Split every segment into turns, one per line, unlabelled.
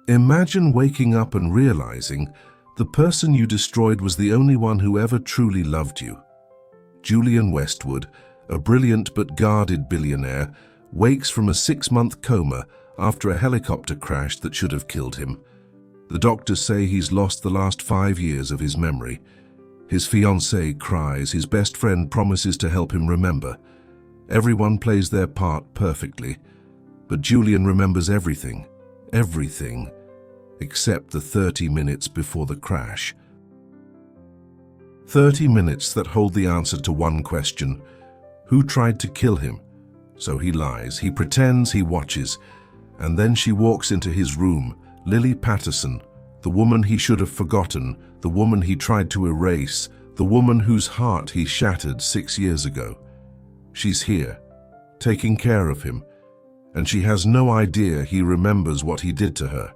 Imagine waking up and realizing the person you destroyed was the only one who ever truly loved you. Julian Westwood, a brilliant but guarded billionaire, wakes from a 6-month coma after a helicopter crash that should have killed him. The doctors say he's lost the last 5 years of his memory. His fiancée cries, his best friend promises to help him remember. Everyone plays their part perfectly, but Julian remembers everything, except the 30 minutes before the crash. 30 minutes that hold the answer to one question: who tried to kill him? So he lies, he pretends, he watches, and then she walks into his room, Lily Patterson, the woman he should have forgotten, the woman he tried to erase, the woman whose heart he shattered 6 years ago. She's here, taking care of him, and she has no idea he remembers what he did to her.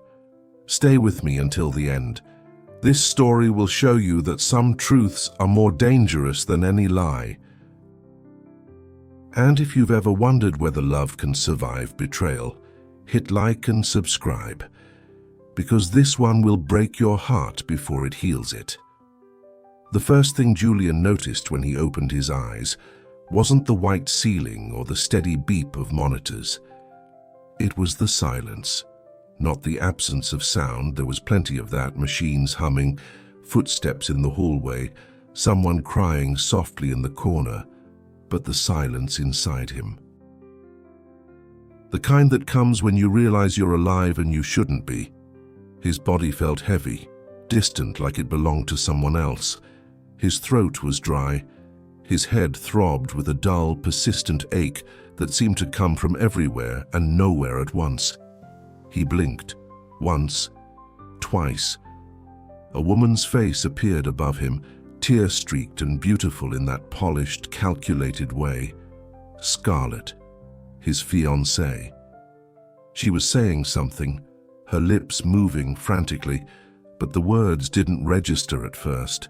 Stay with me until the end. This story will show you that some truths are more dangerous than any lie. And if you've ever wondered whether love can survive betrayal, hit like and subscribe, because this one will break your heart before it heals it. The first thing Julian noticed when he opened his eyes wasn't the white ceiling or the steady beep of monitors. It was the silence. Not the absence of sound, there was plenty of that, machines humming, footsteps in the hallway, someone crying softly in the corner, but the silence inside him. The kind that comes when you realize you're alive and you shouldn't be. His body felt heavy, distant, like it belonged to someone else. His throat was dry. His head throbbed with a dull, persistent ache that seemed to come from everywhere and nowhere at once. He blinked, once, twice. A woman's face appeared above him, tear-streaked and beautiful in that polished, calculated way. Scarlett, his fiancée. She was saying something, her lips moving frantically, but the words didn't register at first.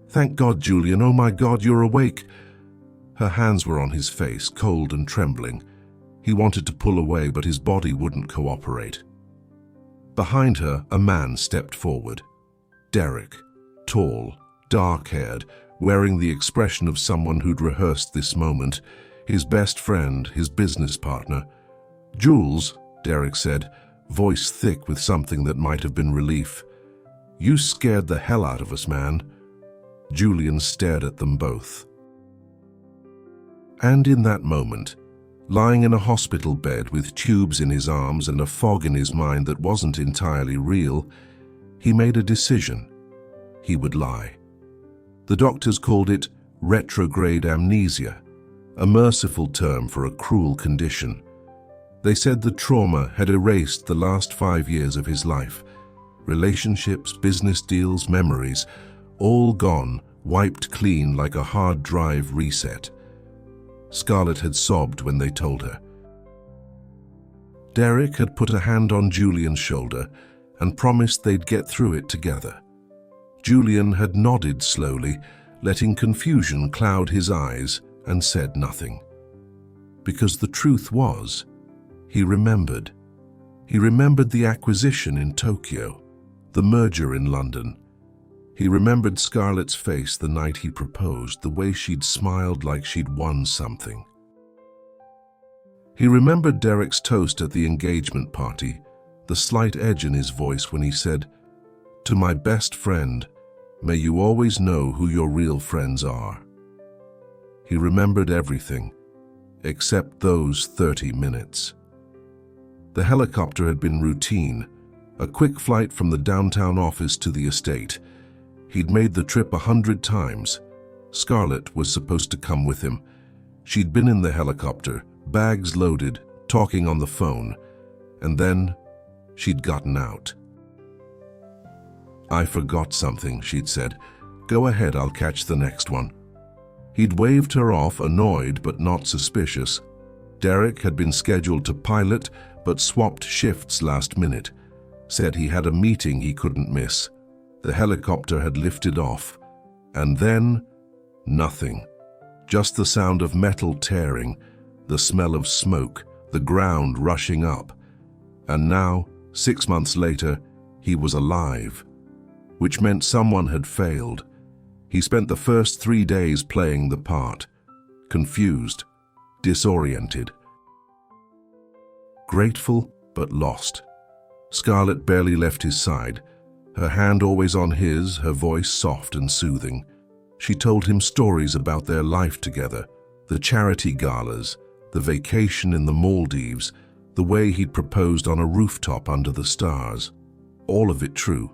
"Thank God, Julian, oh my God, you're awake." Her hands were on his face, cold and trembling. He wanted to pull away, but his body wouldn't cooperate. Behind her, a man stepped forward. Derek, tall, dark-haired, wearing the expression of someone who'd rehearsed this moment, his best friend, his business partner. "Jules," Derek said, voice thick with something that might have been relief. "You scared the hell out of us, man." Julian stared at them both. And in that moment, lying in a hospital bed with tubes in his arms and a fog in his mind that wasn't entirely real, he made a decision. He would lie. The doctors called it retrograde amnesia, a merciful term for a cruel condition. They said the trauma had erased the last 5 years of his life. Relationships, business deals, memories, all gone, wiped clean like a hard drive reset. Scarlett had sobbed when they told her. Derek had put a hand on Julian's shoulder and promised they'd get through it together. Julian had nodded slowly, letting confusion cloud his eyes, and said nothing. Because the truth was, he remembered. He remembered the acquisition in Tokyo, the merger in London. He remembered Scarlett's face the night he proposed, the way she'd smiled like she'd won something. He remembered Derek's toast at the engagement party, the slight edge in his voice when he said, "To my best friend, may you always know who your real friends are." He remembered everything, except those 30 minutes. The helicopter had been routine, a quick flight from the downtown office to the estate. He'd made the trip 100 times. Scarlett was supposed to come with him. She'd been in the helicopter, bags loaded, talking on the phone, and then she'd gotten out. "I forgot something," she'd said. "Go ahead, I'll catch the next one." He'd waved her off, annoyed but not suspicious. Derek had been scheduled to pilot, but swapped shifts last minute. Said he had a meeting he couldn't miss. The helicopter had lifted off, and then nothing. Just the sound of metal tearing, the smell of smoke, the ground rushing up. And now, 6 months later, he was alive, which meant someone had failed. He spent the first 3 days playing the part, confused, disoriented, grateful but lost. Scarlett barely left his side, her hand always on his, her voice soft and soothing. She told him stories about their life together, the charity galas, the vacation in the Maldives, the way he'd proposed on a rooftop under the stars. All of it true,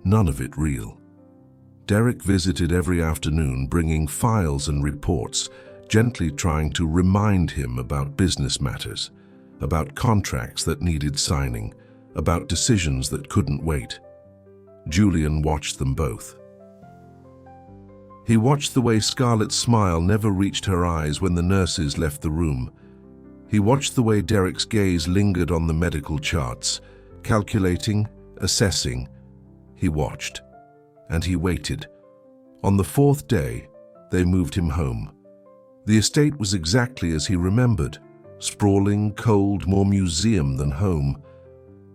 none of it real. Derek visited every afternoon, bringing files and reports, gently trying to remind him about business matters, about contracts that needed signing, about decisions that couldn't wait. Julian watched them both. He watched the way Scarlett's smile never reached her eyes when the nurses left the room. He watched the way Derek's gaze lingered on the medical charts, calculating, assessing. He watched, and he waited. On the 4th day, they moved him home. The estate was exactly as he remembered, sprawling, cold, more museum than home.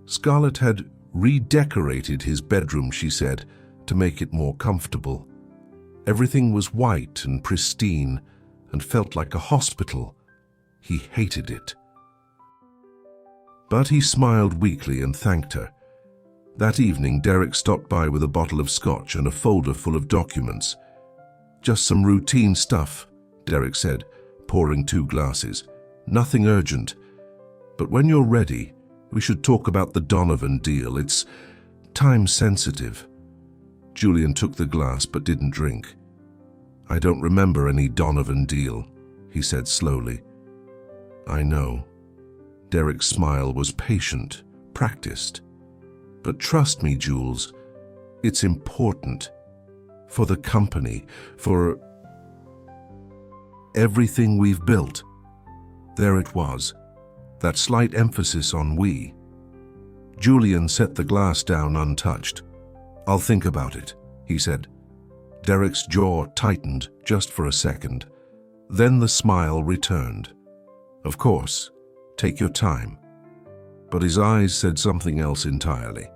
Scarlett had redecorated his bedroom, she said, to make it more comfortable. Everything was white and pristine and felt like a hospital. He hated it. But he smiled weakly and thanked her. That evening, Derek stopped by with a bottle of scotch and a folder full of documents. "Just some routine stuff," Derek said, pouring 2 glasses. "Nothing urgent. But when you're ready, we should talk about the Donovan deal. It's time-sensitive." Julian took the glass but didn't drink. "I don't remember any Donovan deal," he said slowly. "I know." Derek's smile was patient, practiced. "But trust me, Jules, it's important. For the company, for everything we've built." There it was, that slight emphasis on we. Julian set the glass down untouched. "I'll think about it," he said. Derek's jaw tightened just for a second. Then the smile returned. "Of course, take your time." But his eyes said something else entirely.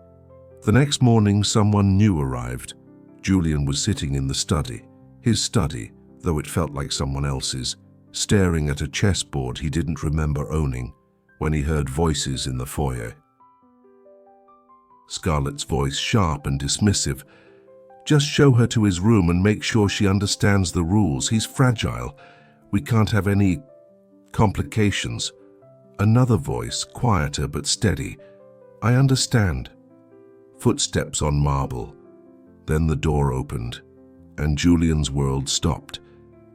The next morning, someone new arrived. Julian was sitting in the study, his study, though it felt like someone else's, staring at a chessboard he didn't remember owning, when he heard voices in the foyer. Scarlett's voice, sharp and dismissive. "Just show her to his room and make sure she understands the rules. He's fragile. We can't have any complications." Another voice, quieter but steady. "I understand." Footsteps on marble. Then the door opened, and Julian's world stopped.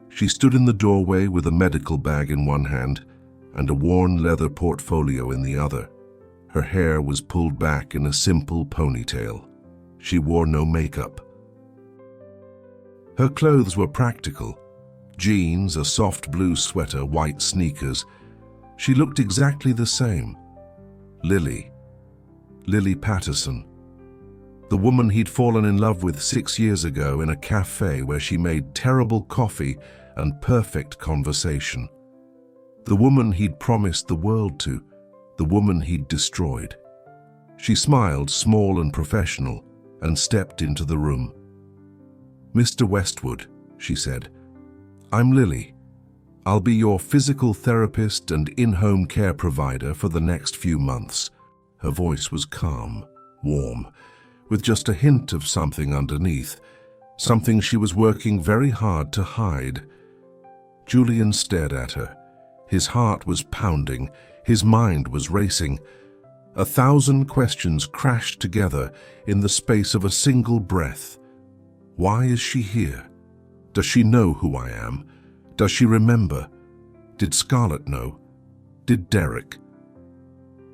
She stood in the doorway with a medical bag in one hand and a worn leather portfolio in the other. Her hair was pulled back in a simple ponytail. She wore no makeup. Her clothes were practical. Jeans, a soft blue sweater, white sneakers. She looked exactly the same. Lily Patterson. The woman he'd fallen in love with 6 years ago in a cafe where she made terrible coffee and perfect conversation. The woman he'd promised the world to, the woman he'd destroyed. She smiled, small and professional, and stepped into the room. "Mr. Westwood," she said, "I'm Lily. I'll be your physical therapist and in-home care provider for the next few months." Her voice was calm, warm, with just a hint of something underneath, something she was working very hard to hide. Julian stared at her. His heart was pounding, his mind was racing. 1,000 questions crashed together in the space of a single breath. Why is she here? Does she know who I am? Does she remember? Did Scarlett know? Did Derek?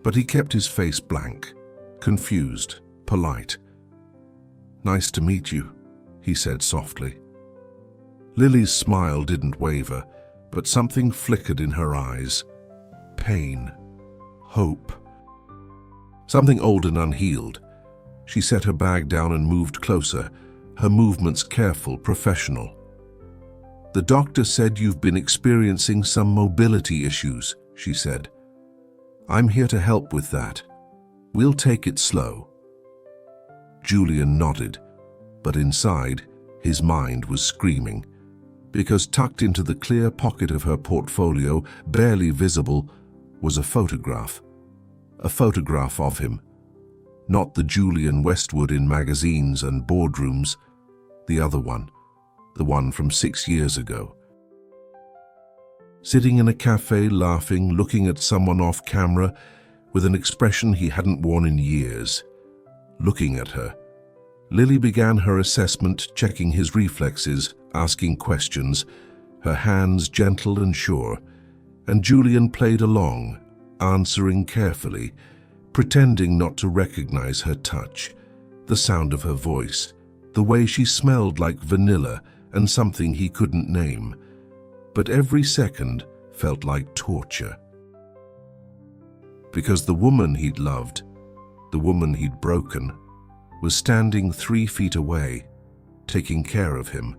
But he kept his face blank, confused, polite. "Nice to meet you," he said softly. Lily's smile didn't waver, but something flickered in her eyes. Pain. Hope. Something old and unhealed. She set her bag down and moved closer, her movements careful, professional. "The doctor said you've been experiencing some mobility issues," she said. "I'm here to help with that." We'll take it slow." Julian nodded, but inside, his mind was screaming, because tucked into the clear pocket of her portfolio, barely visible, was a photograph. A photograph of him. Not the Julian Westwood in magazines and boardrooms, the other one, the one from 6 years ago. Sitting in a cafe, laughing, looking at someone off camera, with an expression he hadn't worn in years. Looking at her, Lily began her assessment, checking his reflexes, asking questions, her hands gentle and sure, and Julian played along, answering carefully, pretending not to recognize her touch, the sound of her voice, the way she smelled like vanilla and something he couldn't name, but every second felt like torture. Because the woman he'd loved, the woman he'd broken, was standing 3 feet away, taking care of him,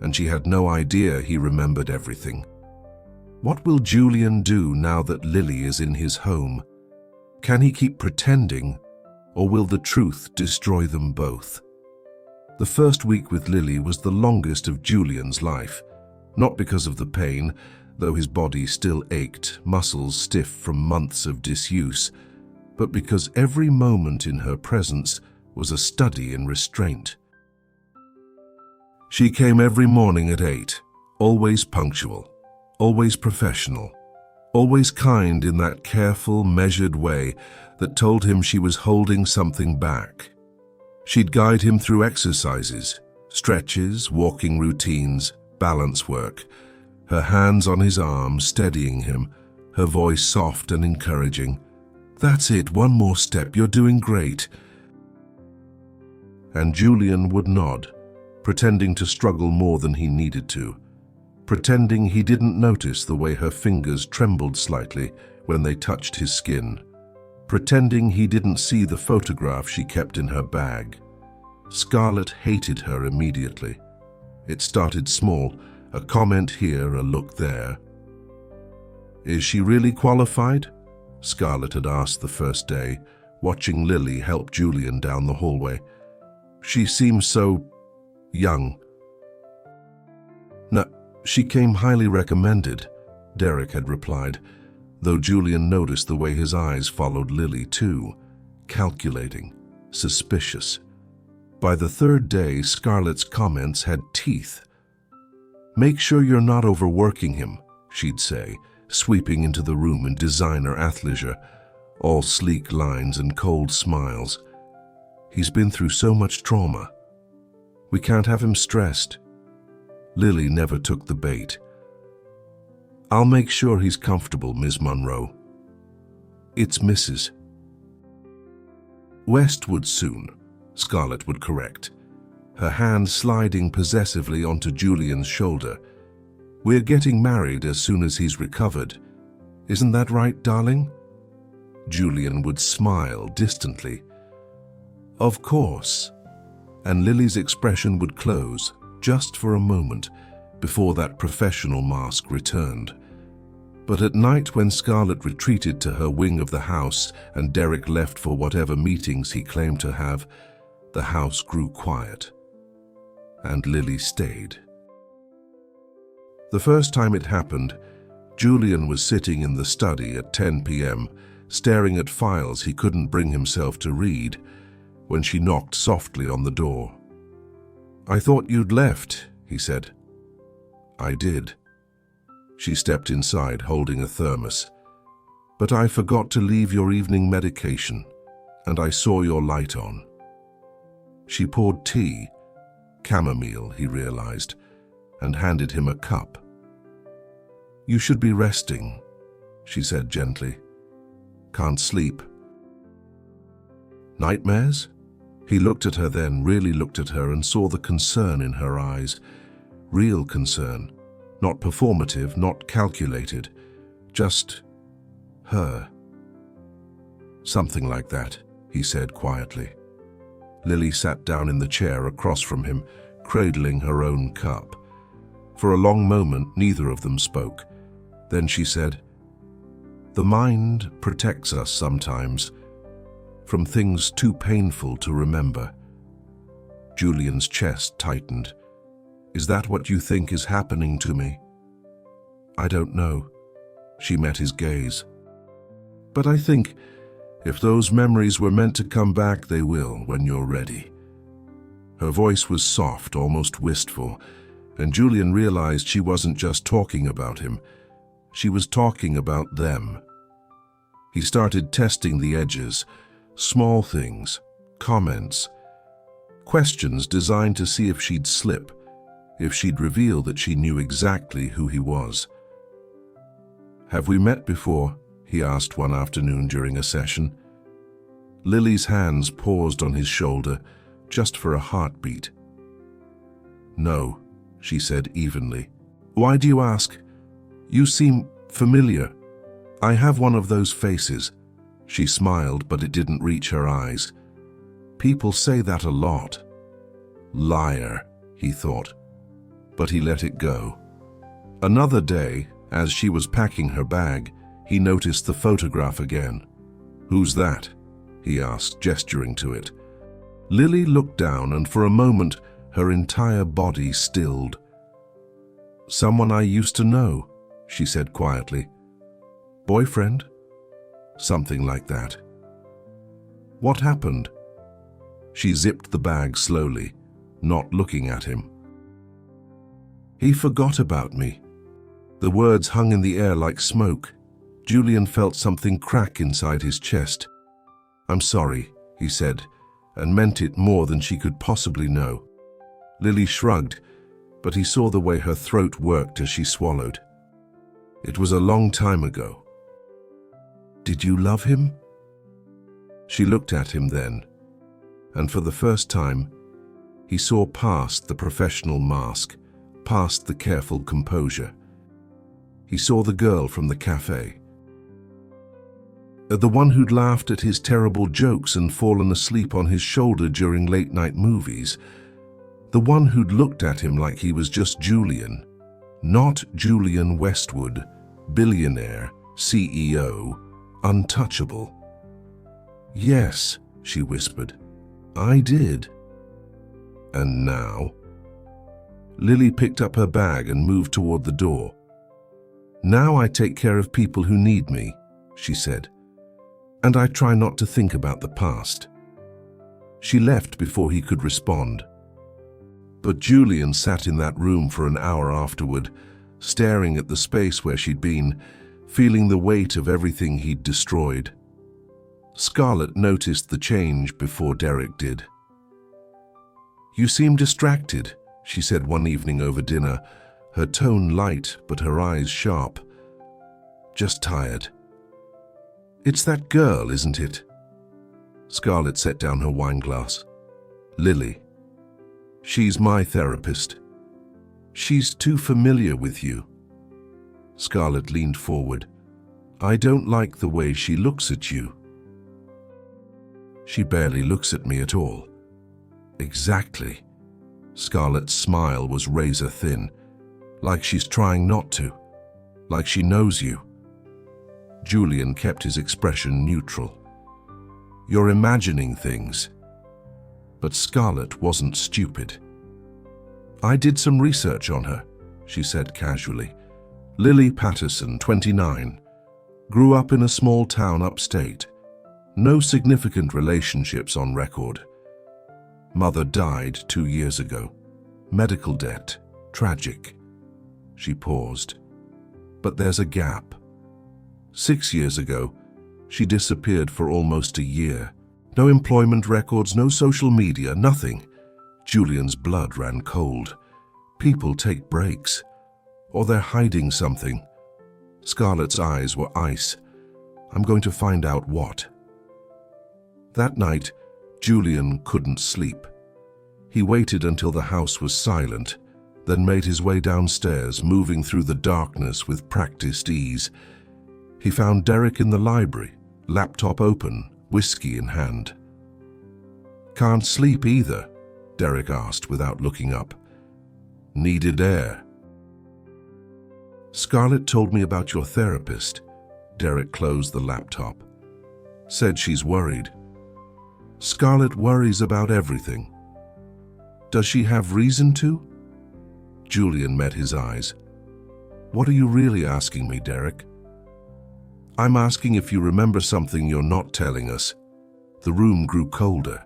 and she had no idea he remembered everything. What will Julian do now that Lily is in his home? Can he keep pretending, or will the truth destroy them both? The first week with Lily was the longest of Julian's life, not because of the pain, though his body still ached, muscles stiff from months of disuse, but because every moment in her presence was a study in restraint. She came every morning at 8, always punctual, always professional, always kind in that careful, measured way that told him she was holding something back. She'd guide him through exercises, stretches, walking routines, balance work, her hands on his arm steadying him, her voice soft and encouraging. "That's it, one more step, you're doing great." And Julian would nod, pretending to struggle more than he needed to, pretending he didn't notice the way her fingers trembled slightly when they touched his skin, pretending he didn't see the photograph she kept in her bag. Scarlett hated her immediately. It started small, a comment here, a look there. "Is she really qualified?" Scarlett had asked the first day, watching Lily help Julian down the hallway. "She seems so young." "No, she came highly recommended," Derek had replied, though Julian noticed the way his eyes followed Lily too, calculating, suspicious. By the third day, Scarlett's comments had teeth. "Make sure you're not overworking him," she'd say, sweeping into the room in designer athleisure, all sleek lines and cold smiles. "He's been through so much trauma. We can't have him stressed." Lily never took the bait. "I'll make sure he's comfortable, Ms. Monroe." "It's Mrs. Westwood soon," Scarlett would correct, her hand sliding possessively onto Julian's shoulder. "We're getting married as soon as he's recovered. Isn't that right, darling?" Julian would smile distantly. "Of course." And Lily's expression would close, just for a moment, before that professional mask returned. But at night, when Scarlett retreated to her wing of the house and Derek left for whatever meetings he claimed to have, the house grew quiet. And Lily stayed. The first time it happened, Julian was sitting in the study at 10 p.m., staring at files he couldn't bring himself to read, when she knocked softly on the door. "I thought you'd left," he said. "I did." She stepped inside, holding a thermos. "But I forgot to leave your evening medication, and I saw your light on." She poured tea, chamomile, he realized, and handed him a cup. "You should be resting," she said gently. "Can't sleep." "Nightmares?" He looked at her then, really looked at her, and saw the concern in her eyes. Real concern. Not performative, not calculated. Just her. "Something like that," he said quietly. Lily sat down in the chair across from him, cradling her own cup. For a long moment, neither of them spoke. Then she said, "The mind protects us sometimes, from things too painful to remember. Julian's chest tightened. Is that what you think is happening to me? I don't know. She met his gaze. But I think if those memories were meant to come back, they will when you're ready. Her voice was soft, almost wistful, and Julian realized she wasn't just talking about him. She was talking about them. He started testing the edges, small things, comments, questions designed to see if she'd slip, if she'd reveal that she knew exactly who he was. Have we met before? He asked one afternoon during a session. Lily's hands paused on his shoulder, just for a heartbeat. No, she said evenly. Why do you ask? You seem familiar. I have one of those faces. She smiled, but it didn't reach her eyes. People say that a lot. Liar, he thought, but he let it go. Another day, as she was packing her bag, he noticed the photograph again. Who's that? He asked, gesturing to it. Lily looked down, and for a moment, her entire body stilled. Someone I used to know, she said quietly. Boyfriend? Something like that. What happened? She zipped the bag slowly, not looking at him. He forgot about me. The words hung in the air like smoke. Julian felt something crack inside his chest. I'm sorry, he said, and meant it more than she could possibly know. Lily shrugged, but he saw the way her throat worked as she swallowed. It was a long time ago. Did you love him? She looked at him then, and for the first time, he saw past the professional mask, past the careful composure. He saw the girl from the cafe. The one who'd laughed at his terrible jokes and fallen asleep on his shoulder during late-night movies. The one who'd looked at him like he was just Julian, not Julian Westwood, billionaire, CEO, untouchable. Yes, she whispered, I did. And now? Lily picked up her bag and moved toward the door. Now I take care of people who need me, she said, and I try not to think about the past. She left before he could respond. But Julian sat in that room for an hour afterward, staring at the space where she'd been, feeling the weight of everything he'd destroyed. Scarlett noticed the change before Derek did. You seem distracted, she said one evening over dinner, her tone light but her eyes sharp. Just tired. It's that girl, isn't it? Scarlett set down her wineglass. Lily. She's my therapist. She's too familiar with you. Scarlett leaned forward. I don't like the way she looks at you. She barely looks at me at all. Exactly. Scarlett's smile was razor thin, like she's trying not to, like she knows you. Julian kept his expression neutral. You're imagining things. But Scarlett wasn't stupid. I did some research on her, she said casually. Lily Patterson, 29. Grew up in a small town upstate. No significant relationships on record. Mother died 2 years ago. Medical debt. Tragic. She paused. But there's a gap. 6 years ago, she disappeared for almost a year. No employment records, no social media, nothing. Julian's blood ran cold. People take breaks. Or they're hiding something. Scarlett's eyes were ice. I'm going to find out what. That night, Julian couldn't sleep. He waited until the house was silent, then made his way downstairs, moving through the darkness with practiced ease. He found Derek in the library, laptop open, whiskey in hand. Can't sleep either, Derek asked without looking up. Needed air. Scarlett told me about your therapist. Derek closed the laptop. Said she's worried. Scarlett worries about everything. Does she have reason to? Julian met his eyes. What are you really asking me, Derek? I'm asking if you remember something you're not telling us. The room grew colder.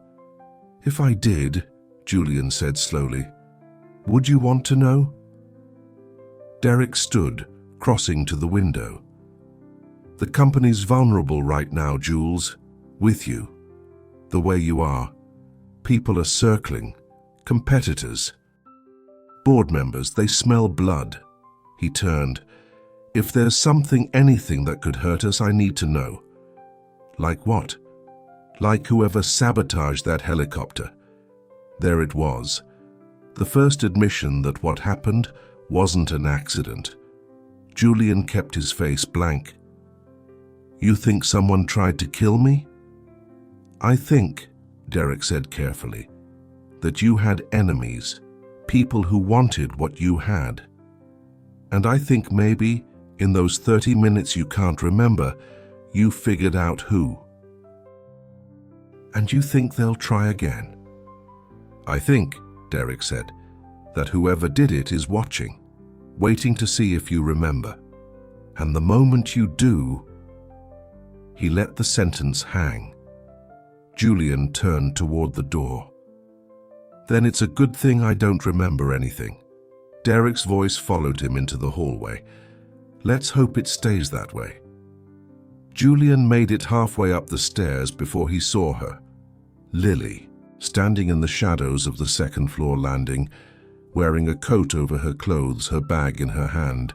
If I did, Julian said slowly, would you want to know? Derek stood, crossing to the window. The company's vulnerable right now, Jules. With you. The way you are. People are circling. Competitors. Board members, they smell blood. He turned. If there's something, anything that could hurt us, I need to know. Like what? Like whoever sabotaged that helicopter. There it was. The first admission that what happened wasn't an accident. Julian kept his face blank. You think someone tried to kill me? I think, Derek said carefully, that you had enemies, people who wanted what you had. And I think maybe, in those 30 minutes you can't remember, you figured out who. And you think they'll try again? I think, Derek said, that whoever did it is watching, waiting to see if you remember. And the moment you do... He let the sentence hang. Julian turned toward the door. Then it's a good thing I don't remember anything. Derek's voice followed him into the hallway. Let's hope it stays that way. Julian made it halfway up the stairs before he saw her. Lily, standing in the shadows of the second-floor landing, wearing a coat over her clothes, her bag in her hand.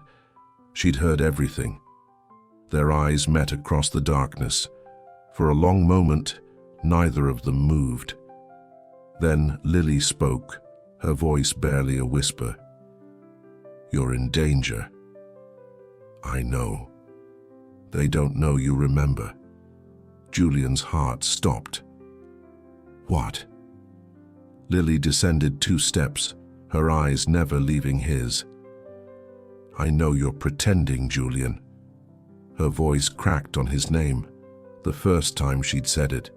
She'd heard everything. Their eyes met across the darkness. For a long moment, neither of them moved. Then Lily spoke, her voice barely a whisper. You're in danger. I know. They don't know you remember. Julian's heart stopped. What? Lily descended 2 steps, her eyes never leaving his. I know you're pretending, Julian. Her voice cracked on his name, the first time she'd said it.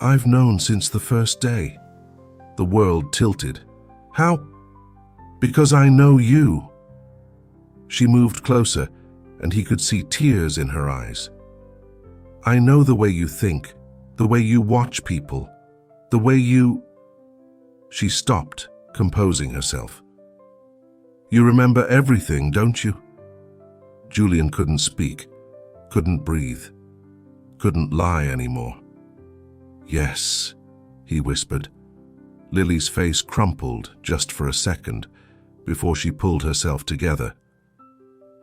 I've known since the first day. The world tilted. How? Because I know you. She moved closer, and he could see tears in her eyes. I know the way you think, the way you watch people, the way you... She stopped, composing herself. You remember everything, don't you? Julian couldn't speak, couldn't breathe, couldn't lie anymore. Yes, he whispered. Lily's face crumpled just for a second before she pulled herself together.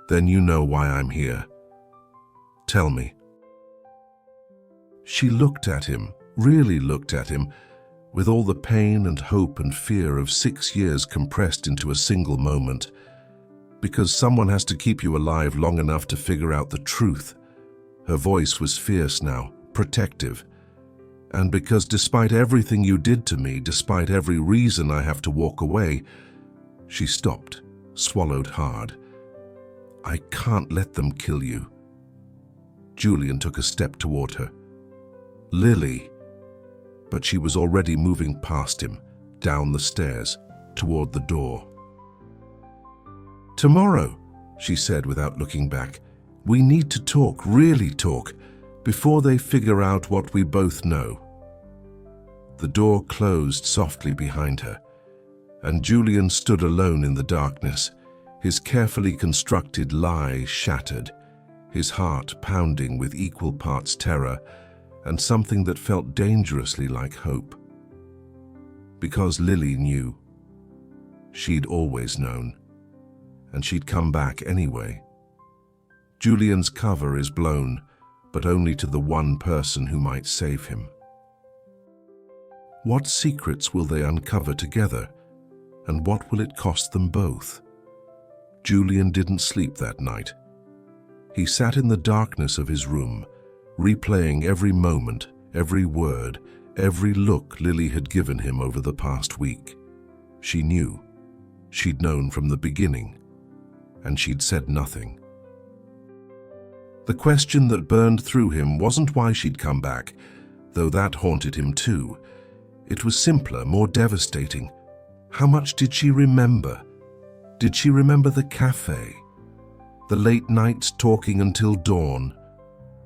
Then you know why I'm here. Tell me. She looked at him, really looked at him, with all the pain and hope and fear of 6 years compressed into a single moment. Because someone has to keep you alive long enough to figure out the truth. Her voice was fierce now, protective. And because despite everything you did to me, despite every reason I have to walk away, she stopped, swallowed hard. I can't let them kill you. Julian took a step toward her. Lily. But she was already moving past him, down the stairs, toward the door. Tomorrow, she said without looking back, we need to talk, really talk, before they figure out what we both know. The door closed softly behind her, and Julian stood alone in the darkness, his carefully constructed lie shattered, his heart pounding with equal parts terror and something that felt dangerously like hope. Because Lily knew. She'd always known. And she'd come back anyway. Julian's cover is blown, but only to the one person who might save him. What secrets will they uncover together, and what will it cost them both? Julian didn't sleep that night. He sat in the darkness of his room, replaying every moment, every word, every look Lily had given him over the past week. She knew. She'd known from the beginning, and she'd said nothing. The question that burned through him wasn't why she'd come back. though that haunted him too. It was simpler, more devastating. How much did she remember? Did she remember the cafe? The late nights talking until dawn?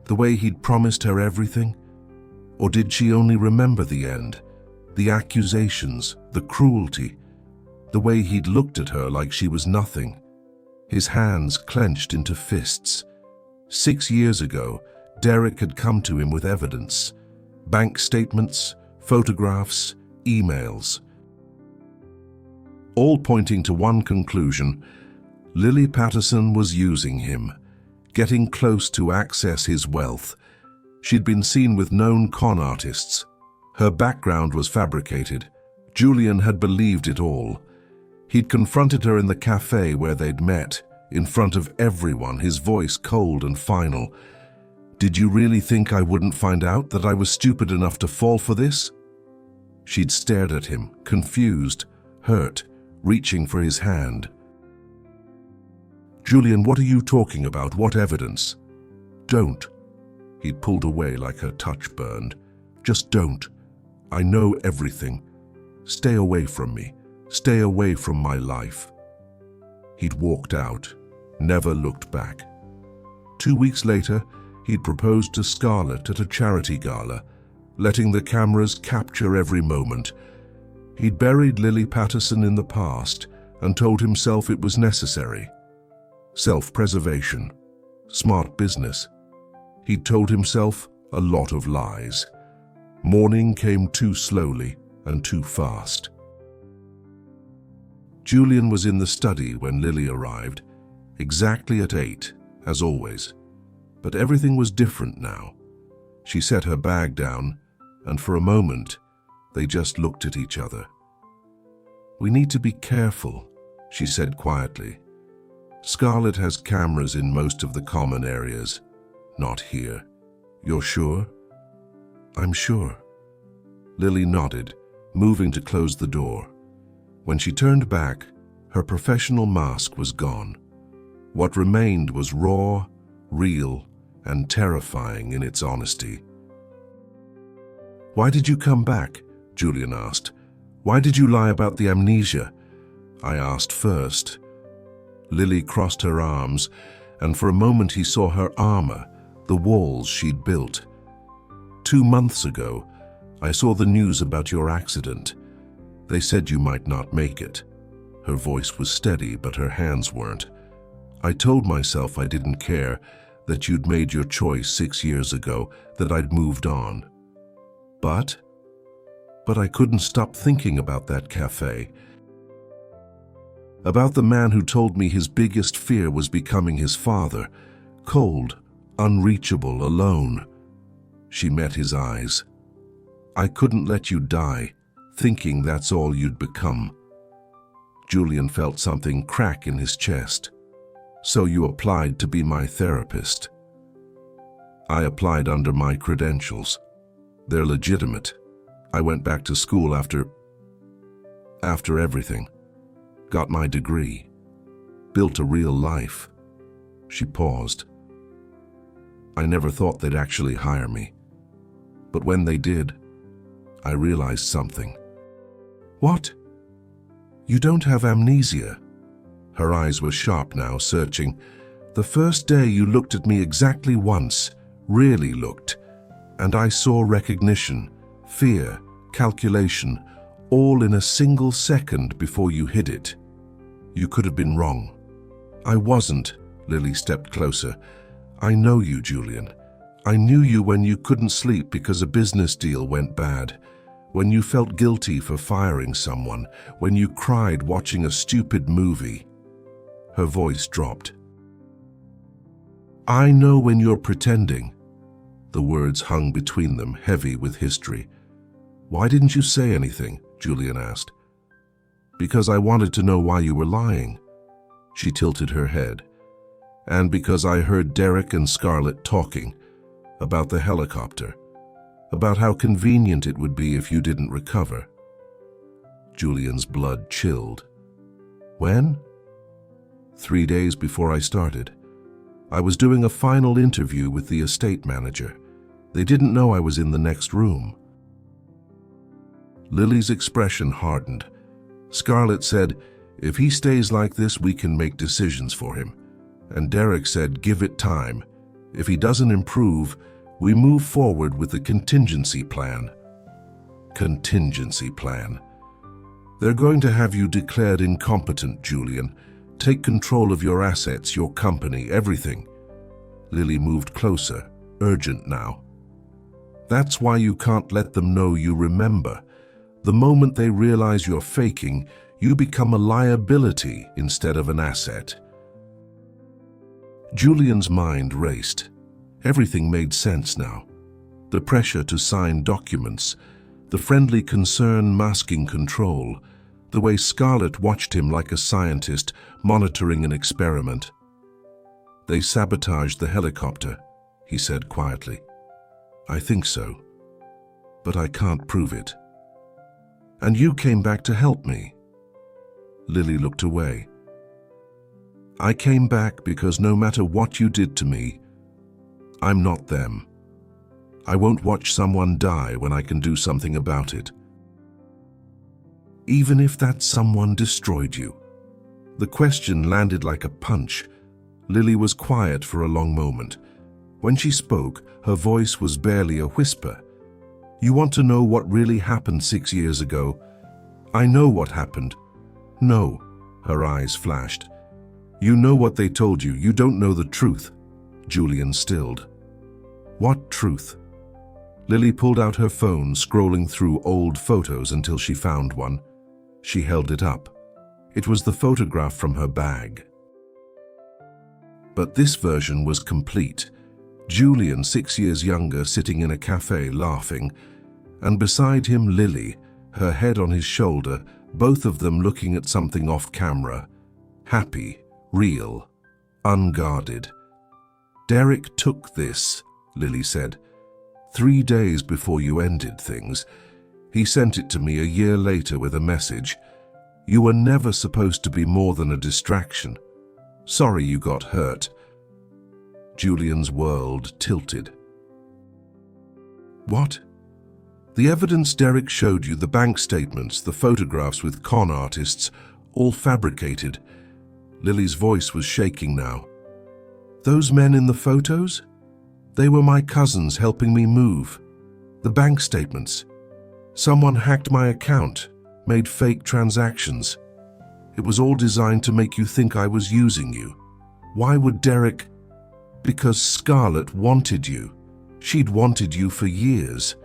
The way he'd promised her everything? Or did she only remember the end? The accusations, the cruelty, the way he'd looked at her like she was nothing. His hands clenched into fists. 6 years ago, Derek had come to him with evidence. Bank statements, photographs, emails. All pointing to one conclusion: Lily Patterson was using him, getting close to access his wealth. She'd been seen with known con artists. Her background was fabricated. Julian had believed it all. He'd confronted her in the cafe where they'd met, in front of everyone, his voice cold and final. "Did you really think I wouldn't find out, that I was stupid enough to fall for this?" She'd stared at him, confused, hurt, reaching for his hand. "Julian, what are you talking about? What evidence?" "Don't." He'd pulled away like her touch burned. "Just don't. I know everything. Stay away from me. Stay away from my life." He'd walked out, never looked back. 2 weeks later, he'd proposed to Scarlett at a charity gala, letting the cameras capture every moment. He'd buried Lily Patterson in the past and told himself it was necessary. Self-preservation. Smart business. He'd told himself a lot of lies. Morning came too slowly and too fast. Julian was in the study when Lily arrived, exactly at 8, as always. But everything was different now. She set her bag down, and for a moment, they just looked at each other. "We need to be careful," she said quietly. "Scarlett has cameras in most of the common areas. Not here. You're sure?" "I'm sure." Lily nodded, moving to close the door. When she turned back, her professional mask was gone. What remained was raw, real, and terrifying in its honesty. "Why did you come back?" Julian asked. "Why did you lie about the amnesia?" "I asked first." Lily crossed her arms, and for a moment he saw her armor, the walls she'd built. "2 months ago, I saw the news about your accident. They said you might not make it." Her voice was steady, but her hands weren't. "I told myself I didn't care, that you'd made your choice 6 years ago, that I'd moved on. But I couldn't stop thinking about that cafe. About the man who told me his biggest fear was becoming his father, cold, unreachable, alone." She met his eyes. "I couldn't let you die, thinking that's all you'd become." Julian felt something crack in his chest. "So you applied to be my therapist?" "I applied under my credentials. They're legitimate. I went back to school after everything. Got my degree. Built a real life." She paused. "I never thought they'd actually hire me. But when they did, I realized something." "What?" "You don't have amnesia." Her eyes were sharp now, searching. "The first day you looked at me exactly once, really looked, and I saw recognition, fear, calculation, all in a single second before you hid it. You could have been wrong." "I wasn't." Lily stepped closer. "I know you, Julian. I knew you when you couldn't sleep because a business deal went bad, when you felt guilty for firing someone, when you cried watching a stupid movie." Her voice dropped. "I know when you're pretending." The words hung between them, heavy with history. "Why didn't you say anything?" Julian asked. "Because I wanted to know why you were lying." She tilted her head. "And because I heard Derek and Scarlett talking about the helicopter, about how convenient it would be if you didn't recover." Julian's blood chilled. "When?" 3 days before I started. I was doing a final interview with the estate manager. They didn't know I was in the next room. Lily's expression hardened. Scarlett said, "If he stays like this, we can make decisions for him." And Derek said, "Give it time. If he doesn't improve, we move forward with the contingency plan." Contingency plan. They're going to have you declared incompetent, Julian. Take control of your assets, your company, everything. Lily moved closer, urgent now. That's why you can't let them know you remember. The moment they realize you're faking, you become a liability instead of an asset. Julian's mind raced. Everything made sense now. The pressure to sign documents, the friendly concern masking control, the way Scarlett watched him like a scientist monitoring an experiment. "They sabotaged the helicopter," he said quietly. "I think so, but I can't prove it." "And you came back to help me." Lily looked away. "I came back because no matter what you did to me, I'm not them. I won't watch someone die when I can do something about it. Even if that someone destroyed you." The question landed like a punch. Lily was quiet for a long moment. When she spoke, her voice was barely a whisper. "You want to know what really happened 6 years ago?" "I know what happened." "No," her eyes flashed. "You know what they told you. You don't know the truth." Julian stilled. "What truth?" Lily pulled out her phone, scrolling through old photos until she found one. She held it up. It was the photograph from her bag. But this version was complete. Julian, 6 years younger, sitting in a cafe laughing, and beside him Lily, her head on his shoulder, both of them looking at something off camera. Happy, real, unguarded. "Derek took this," Lily said, "3 days before you ended things. He sent it to me a year later with a message. You were never supposed to be more than a distraction. Sorry you got hurt." Julian's world tilted. "What?" "The evidence Derek showed you, the bank statements, the photographs with con artists, all fabricated." Lily's voice was shaking now. "Those men in the photos? They were my cousins helping me move. The bank statements. Someone hacked my account, made fake transactions. It was all designed to make you think I was using you. Why would Derek?" "Because Scarlett wanted you. She'd wanted you for years.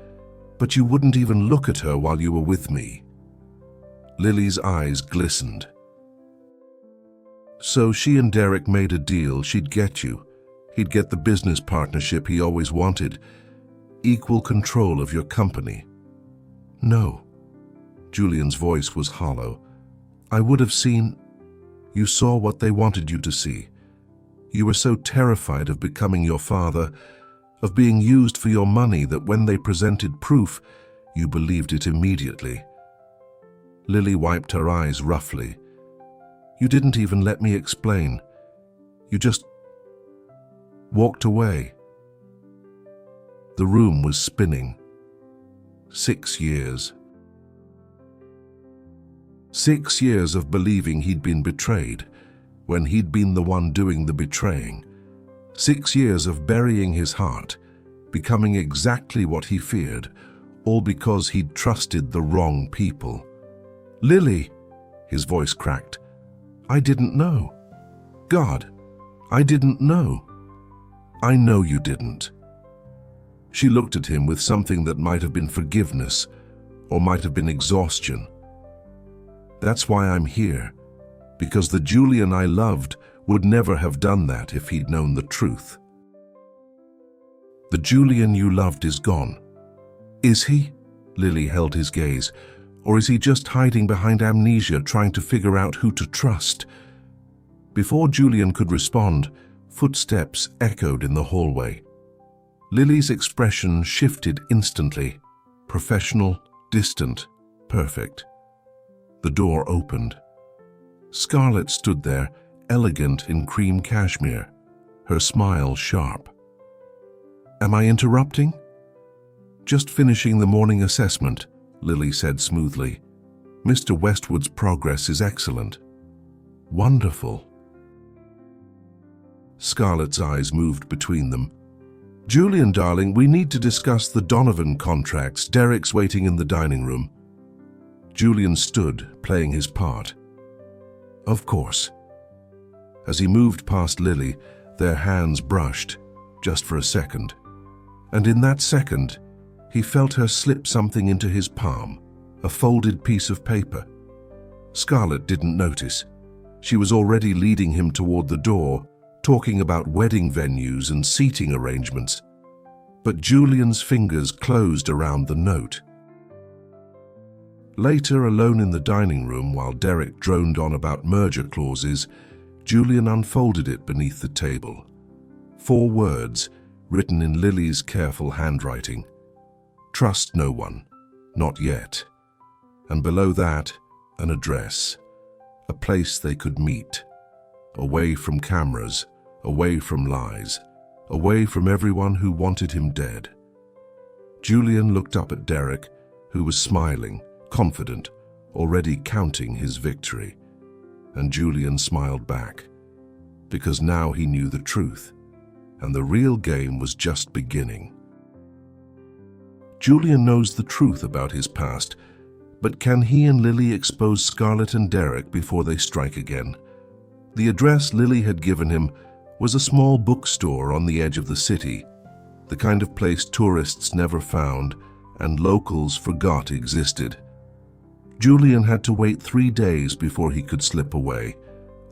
But you wouldn't even look at her while you were with me." Lily's eyes glistened. "So she and Derek made a deal. She'd get you. He'd get the business partnership he always wanted. Equal control of your company." "No." Julian's voice was hollow. "I would have seen. You saw what they wanted you to see. You were so terrified of becoming your father, of being used for your money, that when they presented proof, you believed it immediately." Lily wiped her eyes roughly. "You didn't even let me explain. You just walked away." The room was spinning. 6 years. 6 years of believing he'd been betrayed, when he'd been the one doing the betraying. 6 years of burying his heart, becoming exactly what he feared, all because he'd trusted the wrong people. "Lily," his voice cracked, "I didn't know. God, I didn't know." "I know you didn't." She looked at him with something that might have been forgiveness, or might have been exhaustion. "That's why I'm here, because the Julian I loved would never have done that if he'd known the truth." "The Julian you loved is gone." "Is he?" Lily held his gaze. "Or is he just hiding behind amnesia, trying to figure out who to trust?" Before Julian could respond, footsteps echoed in the hallway. Lily's expression shifted instantly. Professional, distant, perfect. The door opened. Scarlett stood there, elegant in cream cashmere, her smile sharp. "Am I interrupting?" "Just finishing the morning assessment," Lily said smoothly. "Mr. Westwood's progress is excellent." "Wonderful." Scarlett's eyes moved between them. "Julian, darling, we need to discuss the Donovan contracts. Derek's waiting in the dining room." Julian stood, playing his part. "Of course." As he moved past Lily, their hands brushed, just for a second. And in that second, he felt her slip something into his palm, a folded piece of paper. Scarlett didn't notice. She was already leading him toward the door, talking about wedding venues and seating arrangements. But Julian's fingers closed around the note. Later, alone in the dining room while Derek droned on about merger clauses, Julian unfolded it beneath the table. 4 words, written in Lily's careful handwriting. "Trust no one, not yet." And below that, an address, a place they could meet, away from cameras, away from lies, away from everyone who wanted him dead. Julian looked up at Derek, who was smiling, confident, already counting his victory. And Julian smiled back, because now he knew the truth, and the real game was just beginning. Julian knows the truth about his past, but can he and Lily expose Scarlett and Derek before they strike again? The address Lily had given him was a small bookstore on the edge of the city, the kind of place tourists never found and locals forgot existed. Julian had to wait 3 days before he could slip away.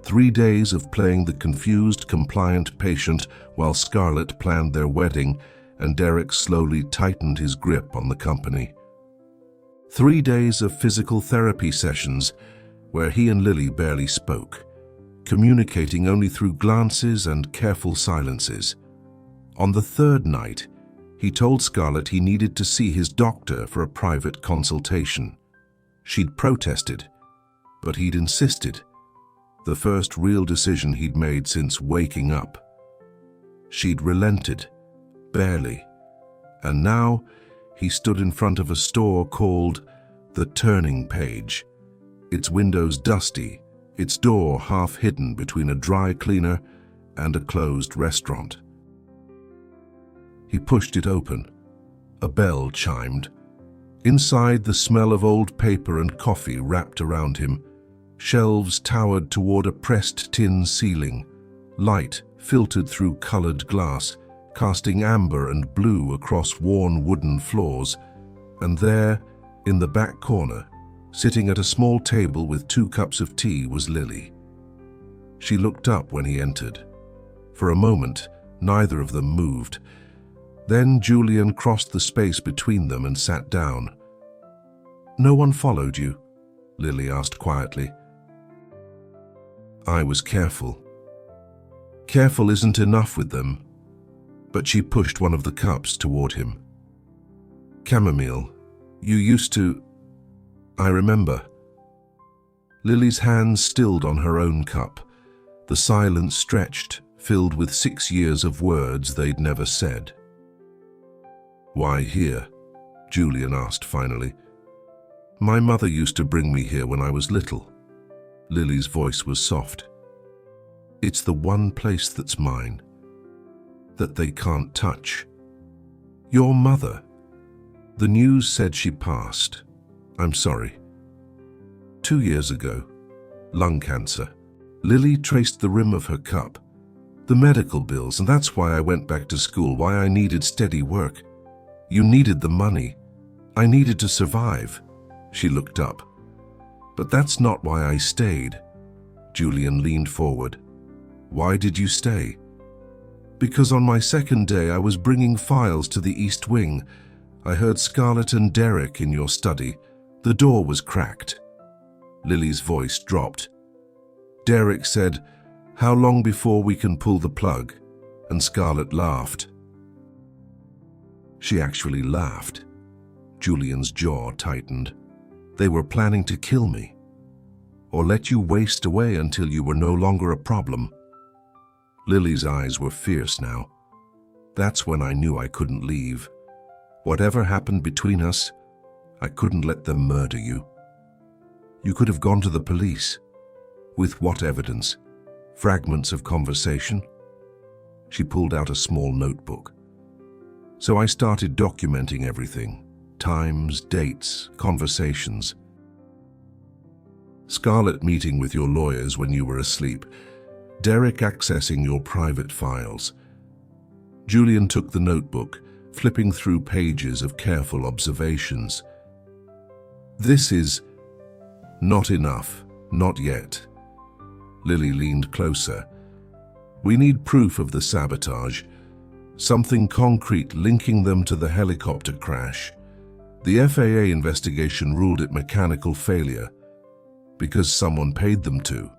3 days of playing the confused, compliant patient while Scarlett planned their wedding and Derek slowly tightened his grip on the company. 3 days of physical therapy sessions where he and Lily barely spoke, communicating only through glances and careful silences. On the 3rd night, he told Scarlett he needed to see his doctor for a private consultation. She'd protested, but he'd insisted. The first real decision he'd made since waking up. She'd relented, barely, and now he stood in front of a store called The Turning Page, its windows dusty, its door half hidden between a dry cleaner and a closed restaurant. He pushed it open. A bell chimed. Inside, the smell of old paper and coffee wrapped around him. Shelves towered toward a pressed tin ceiling. Light filtered through colored glass, casting amber and blue across worn wooden floors. And there, in the back corner, sitting at a small table with 2 cups of tea, was Lily. She looked up when he entered. For a moment, neither of them moved. Then Julian crossed the space between them and sat down. "No one followed you?" Lily asked quietly. "I was careful." "Careful isn't enough with them." But she pushed one of the cups toward him. "Chamomile. You used to..." "I remember." Lily's hands stilled on her own cup. The silence stretched, filled with 6 years of words they'd never said. "Why here?" Julian asked finally. "My mother used to bring me here when I was little." Lily's voice was soft. "It's the one place that's mine, that they can't touch." "Your mother?" "The news said she passed. I'm sorry." 2 years ago. Lung cancer." Lily traced the rim of her cup. "The medical bills, and that's why I went back to school, why I needed steady work. You needed the money. I needed to survive." She looked up. "But that's not why I stayed." Julian leaned forward. "Why did you stay?" "Because on my 2nd day I was bringing files to the East Wing. I heard Scarlett and Derek in your study. The door was cracked." Lily's voice dropped. "Derek said, 'How long before we can pull the plug?' And Scarlett laughed." She actually laughed. Julian's jaw tightened. "They were planning to kill me, or let you waste away until you were no longer a problem." Lily's eyes were fierce now. "That's when I knew I couldn't leave. Whatever happened between us, I couldn't let them murder you. You could have gone to the police. With what evidence? Fragments of conversation? She pulled out a small notebook. So I started documenting everything. Times, dates, conversations. Scarlett meeting with your lawyers when you were asleep. Derek accessing your private files. Julian took the notebook, flipping through pages of careful observations. This is not enough, not yet. Lily leaned closer. We need proof of the sabotage, something concrete linking them to the helicopter crash. The FAA investigation ruled it mechanical failure because someone paid them to.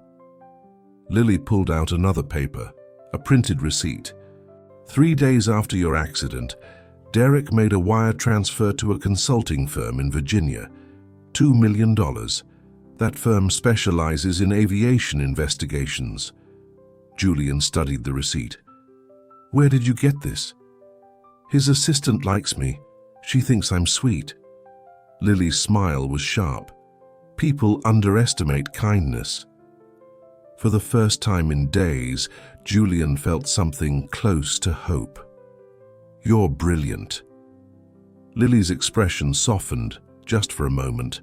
Lily pulled out another paper, a printed receipt. 3 days after your accident, Derek made a wire transfer to a consulting firm in Virginia, $2 million. That firm specializes in aviation investigations. Julian studied the receipt. Where did you get this? His assistant likes me. She thinks I'm sweet. Lily's smile was sharp. People underestimate kindness. For the first time in days, Julian felt something close to hope. You're brilliant. Lily's expression softened just for a moment.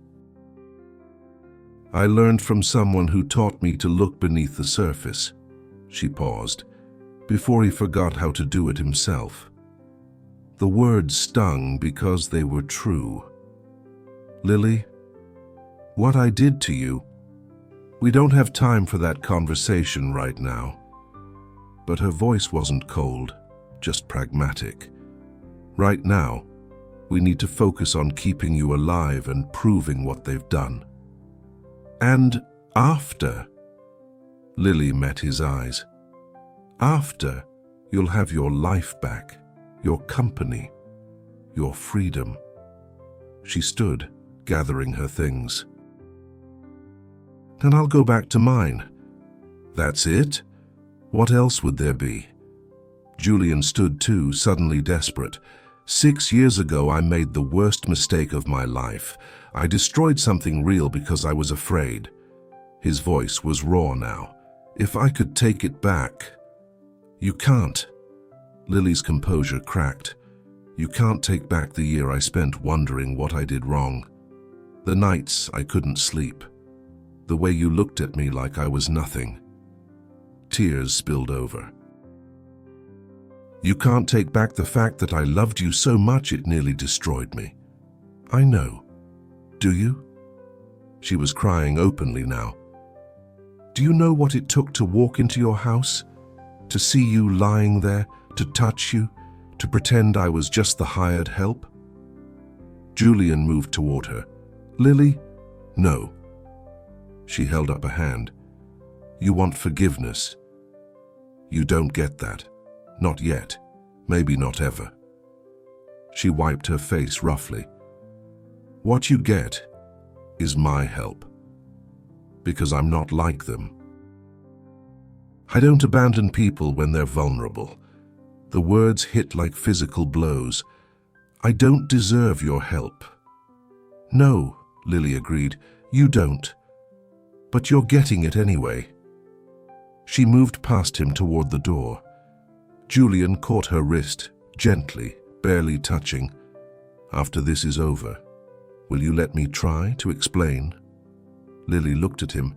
I learned from someone who taught me to look beneath the surface. She paused, before he forgot how to do it himself. The words stung because they were true. Lily, what I did to you, we don't have time for that conversation right now. But her voice wasn't cold, just pragmatic. Right now, we need to focus on keeping you alive and proving what they've done. And after, Lily met his eyes. After, you'll have your life back, your company, your freedom. She stood, gathering her things. And I'll go back to mine. That's it? What else would there be? Julian stood too, suddenly desperate. 6 years ago, I made the worst mistake of my life. I destroyed something real because I was afraid. His voice was raw now. If I could take it back. You can't. Lily's composure cracked. You can't take back the year I spent wondering what I did wrong. The nights I couldn't sleep. The way you looked at me like I was nothing. Tears spilled over. You can't take back the fact that I loved you so much it nearly destroyed me. I know. Do you? She was crying openly now. Do you know what it took to walk into your house? To see you lying there, to touch you, to pretend I was just the hired help? Julian moved toward her. Lily? No. She held up a hand. You want forgiveness. You don't get that. Not yet. Maybe not ever. She wiped her face roughly. What you get is my help. Because I'm not like them. I don't abandon people when they're vulnerable. The words hit like physical blows. I don't deserve your help. No, Lily agreed, you don't. But you're getting it anyway. She moved past him toward the door. Julian caught her wrist, gently, barely touching. After this is over, will you let me try to explain? Lily looked at him,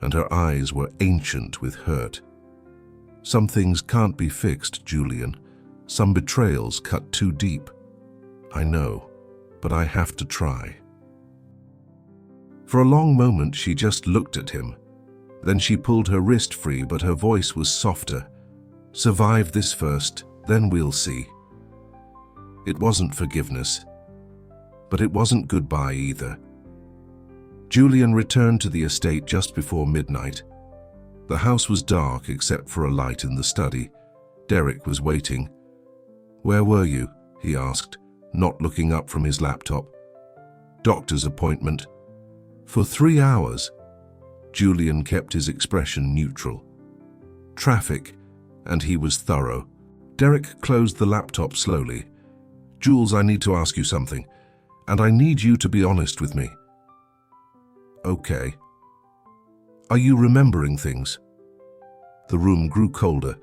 and her eyes were ancient with hurt. Some things can't be fixed, Julian. Some betrayals cut too deep. I know, but I have to try. For a long moment, she just looked at him. Then she pulled her wrist free, but her voice was softer. Survive this first, then we'll see. It wasn't forgiveness, but it wasn't goodbye either. Julian returned to the estate just before midnight. The house was dark except for a light in the study. Derek was waiting. Where were you? He asked, not looking up from his laptop. Doctor's appointment. For 3 hours. Julian kept his expression neutral. Traffic, and he was thorough. Derek closed the laptop slowly. Jules, I need to ask you something, and I need you to be honest with me. Okay. Are you remembering things? The room grew colder.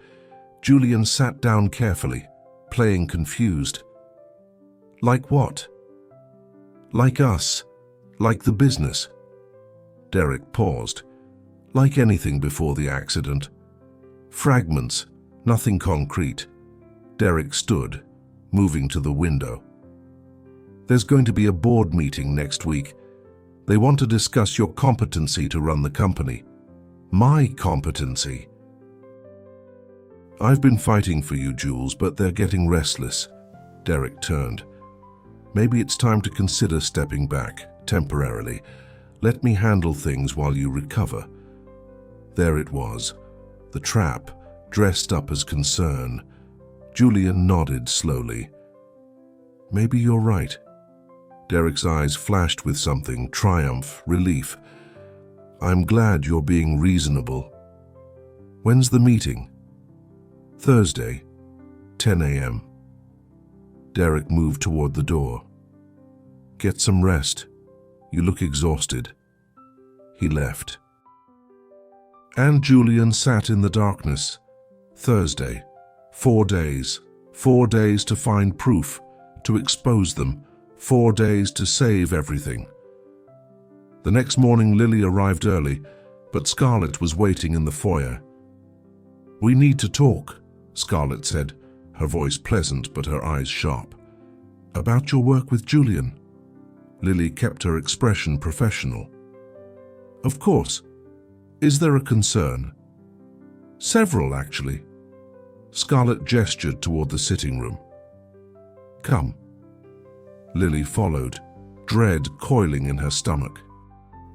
Julian sat down carefully, playing confused. Like what? Like us. Like the business. Derek paused. Like anything before the accident. Fragments, nothing concrete. Derek stood, moving to the window. There's going to be a board meeting next week. They want to discuss your competency to run the company. My competency. I've been fighting for you, Jules, but they're getting restless. Derek turned. Maybe it's time to consider stepping back, temporarily. Let me handle things while you recover. There it was, the trap, dressed up as concern. Julian nodded slowly. Maybe you're right. Derek's eyes flashed with something, triumph, relief. I'm glad you're being reasonable. When's the meeting? Thursday, 10 a.m. Derek moved toward the door. Get some rest. You look exhausted. He left. And Julian sat in the darkness. Thursday. 4 days. 4 days to find proof, to expose them. 4 days to save everything. The next morning Lily arrived early, but Scarlett was waiting in the foyer. We need to talk, Scarlett said, her voice pleasant but her eyes sharp. About your work with Julian. Lily kept her expression professional. Of course. Is there a concern? Several, actually. Scarlett gestured toward the sitting room. Come. Lily followed, dread coiling in her stomach.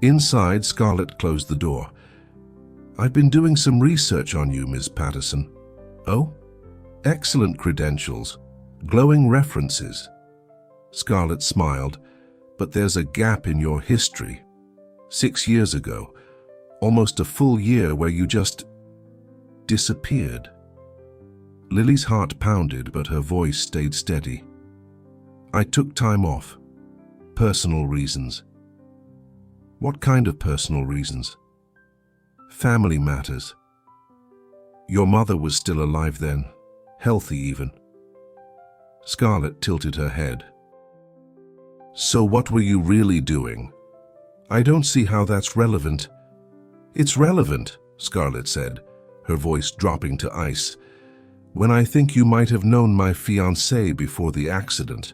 Inside, Scarlett closed the door. I've been doing some research on you, Ms. Patterson. Oh? Excellent credentials. Glowing references. Scarlett smiled. But there's a gap in your history. 6 years ago, almost a full year where you just disappeared. Lily's heart pounded, but her voice stayed steady. I took time off. Personal reasons. What kind of personal reasons? Family matters. Your mother was still alive then, healthy even. Scarlett tilted her head. So what were you really doing? I don't see how that's relevant. It's relevant, Scarlett said, her voice dropping to ice. When I think you might have known my fiancé before the accident.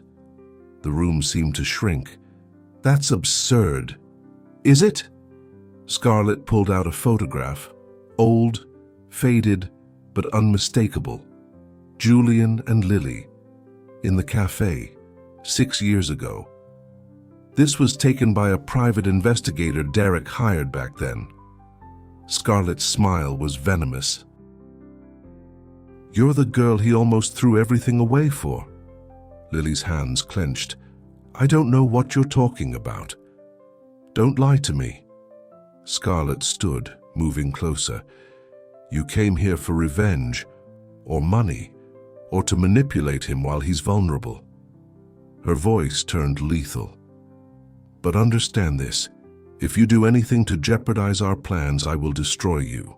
The room seemed to shrink. That's absurd. Is it? Scarlett pulled out a photograph. Old, faded, but unmistakable. Julian and Lily. In the cafe, 6 years ago. This was taken by a private investigator Derek hired back then. Scarlett's smile was venomous. You're the girl he almost threw everything away for. Lily's hands clenched. I don't know what you're talking about. Don't lie to me. Scarlett stood, moving closer. You came here for revenge, or money, or to manipulate him while he's vulnerable. Her voice turned lethal. But understand this, if you do anything to jeopardize our plans, I will destroy you.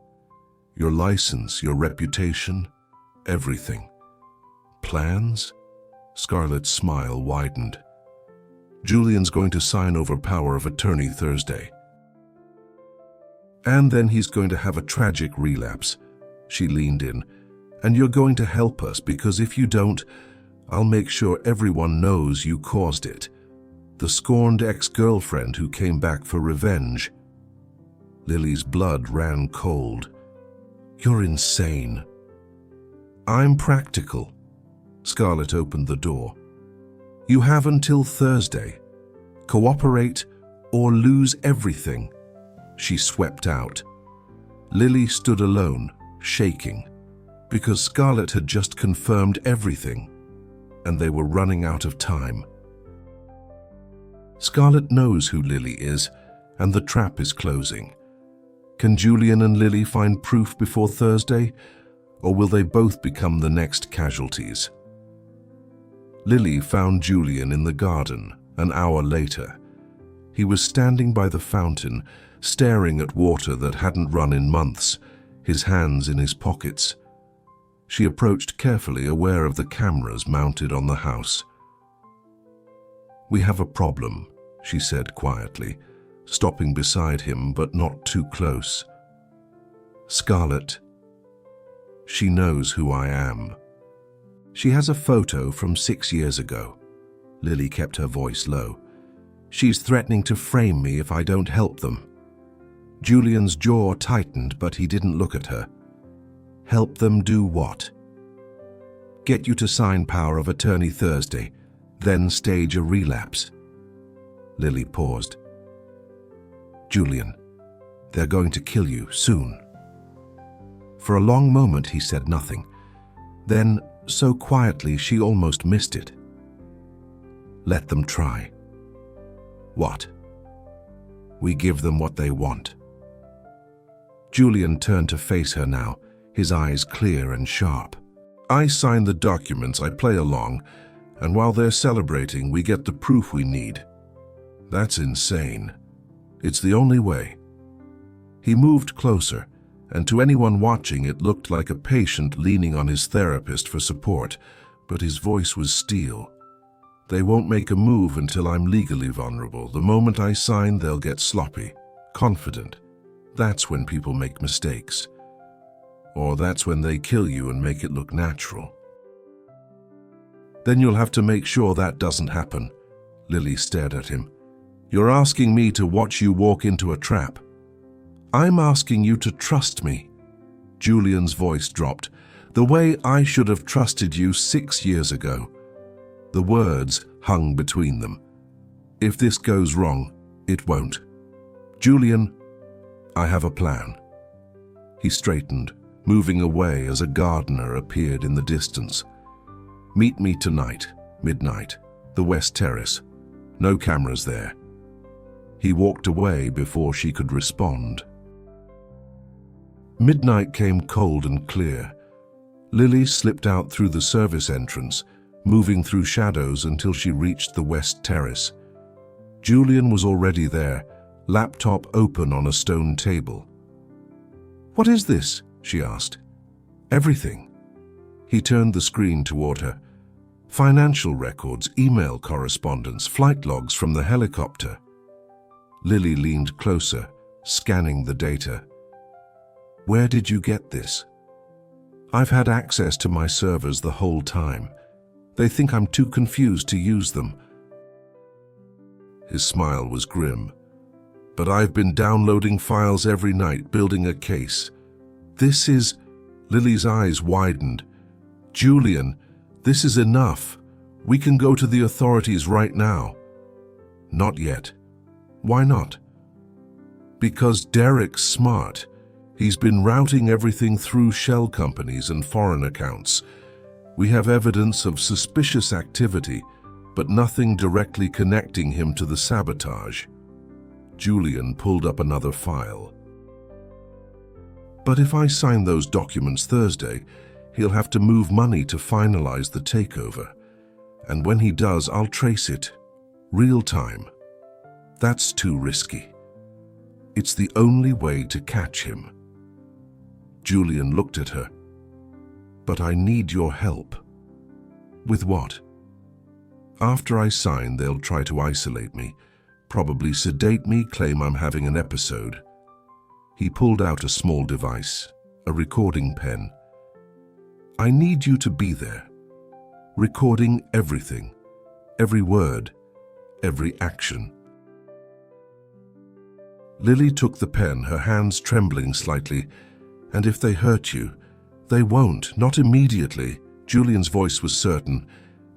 Your license, your reputation, everything. Plans? Scarlett's smile widened. Julian's going to sign over power of attorney Thursday. And then he's going to have a tragic relapse. She leaned in. And you're going to help us, because if you don't, I'll make sure everyone knows you caused it. The scorned ex-girlfriend who came back for revenge. Lily's blood ran cold. You're insane. I'm practical. Scarlett opened the door. You have until Thursday. Cooperate or lose everything. She swept out. Lily stood alone, shaking, because Scarlett had just confirmed everything, and they were running out of time. Scarlett knows who Lily is, and the trap is closing. Can Julian and Lily find proof before Thursday, or will they both become the next casualties? Lily found Julian in the garden an hour later. He was standing by the fountain, staring at water that hadn't run in months, his hands in his pockets. She approached carefully, aware of the cameras mounted on the house. "We have a problem," she said quietly, stopping beside him but not too close. "Scarlett, she knows who I am. She has a photo from 6 years ago." Lily kept her voice low. "She's threatening to frame me if I don't help them." Julian's jaw tightened, but he didn't look at her. "Help them do what?" "Get you to sign power of attorney Thursday, then stage a relapse." Lily paused. "Julian, they're going to kill you soon." For a long moment he said nothing. Then, so quietly she almost missed it. "Let them try." "What?" "We give them what they want." Julian turned to face her now, his eyes clear and sharp. "I sign the documents, I play along, and while they're celebrating, we get the proof we need. That's insane. It's the only way." He moved closer, and to anyone watching it looked like a patient leaning on his therapist for support, but his voice was steel. "They won't make a move until I'm legally vulnerable. The moment I sign, they'll get sloppy, confident. That's when people make mistakes. Or that's when they kill you and make it look natural." "Then you'll have to make sure that doesn't happen." Lily stared at him. "You're asking me to watch you walk into a trap." "I'm asking you to trust me." Julian's voice dropped. "The way I should have trusted you 6 years ago." The words hung between them. "If this goes wrong, it won't." "Julian, I have a plan." He straightened, moving away as a gardener appeared in the distance. "Meet me tonight, midnight, the West Terrace. No cameras there." He walked away before she could respond. Midnight came cold and clear. Lily slipped out through the service entrance, moving through shadows until she reached the West Terrace. Julian was already there, laptop open on a stone table. "What is this?" she asked. "Everything." He turned the screen toward her. Financial records, email correspondence, flight logs from the helicopter. Lily leaned closer, scanning the data. "Where did you get this?" "I've had access to my servers the whole time. They think I'm too confused to use them." His smile was grim. "But I've been downloading files every night, building a case. This is..." Lily's eyes widened. "Julian, this is enough. We can go to the authorities right now." "Not yet." "Why not?" "Because Derek's smart. He's been routing everything through shell companies and foreign accounts. We have evidence of suspicious activity, but nothing directly connecting him to the sabotage." Julian pulled up another file. "But if I sign those documents Thursday, he'll have to move money to finalize the takeover. And when he does, I'll trace it. Real time. That's too risky. It's the only way to catch him." Julian looked at her. "But I need your help." "With what?" "After I sign, they'll try to isolate me, probably sedate me, claim I'm having an episode." He pulled out a small device, a recording pen. "I need you to be there, recording everything, every word, every action." Lily took the pen, her hands trembling slightly. "And if they hurt you, they won't, not immediately." Julian's voice was certain.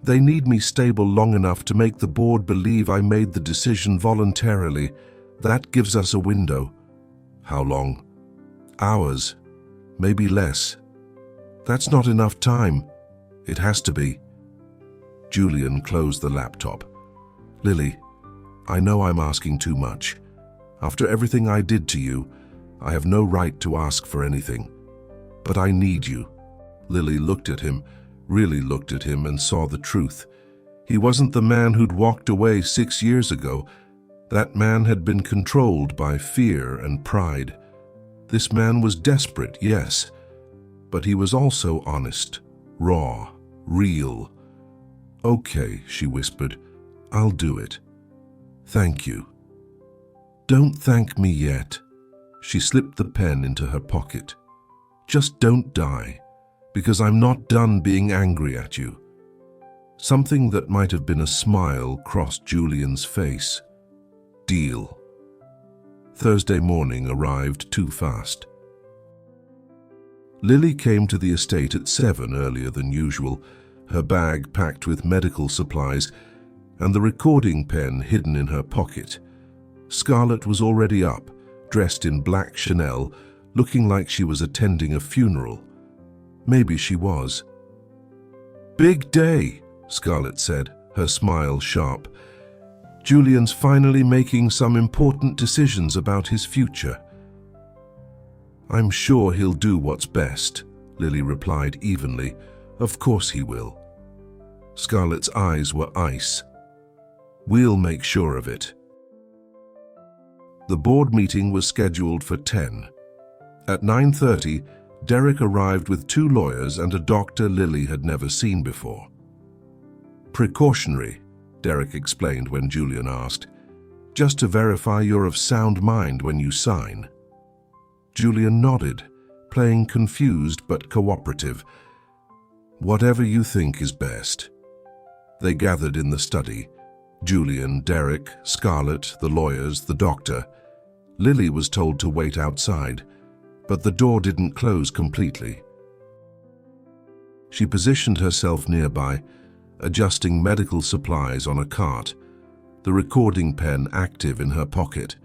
"They need me stable long enough to make the board believe I made the decision voluntarily. That gives us a window." "How long?" "Hours, maybe less." "That's not enough time." "It has to be." Julian closed the laptop. "Lily, I know I'm asking too much. After everything I did to you, I have no right to ask for anything. But I need you." Lily looked at him, really looked at him, and saw the truth. He wasn't the man who'd walked away 6 years ago. That man had been controlled by fear and pride. This man was desperate, yes, but he was also honest, raw, real. "Okay," she whispered. "I'll do it. Thank you." "Don't thank me yet." She slipped the pen into her pocket. "Just don't die, because I'm not done being angry at you." Something that might have been a smile crossed Julian's face. Deal. Thursday morning arrived too fast. Lily came to the estate at 7 earlier than usual, her bag packed with medical supplies and the recording pen hidden in her pocket. Scarlett was already up, dressed in black Chanel, looking like she was attending a funeral. Maybe she was. "Big day," Scarlett said, her smile sharp. "Julian's finally making some important decisions about his future." "I'm sure he'll do what's best," Lily replied evenly. "Of course he will." Scarlett's eyes were ice. "We'll make sure of it." The board meeting was scheduled for 10. At 9:30, Derek arrived with 2 lawyers and a doctor Lily had never seen before. "Precautionary," Derek explained when Julian asked, "just to verify you're of sound mind when you sign." Julian nodded, playing confused but cooperative. "Whatever you think is best." They gathered in the study. Julian, Derek, Scarlett, the lawyers, the doctor. Lily was told to wait outside, but the door didn't close completely. She positioned herself nearby, adjusting medical supplies on a cart, the recording pen active in her pocket.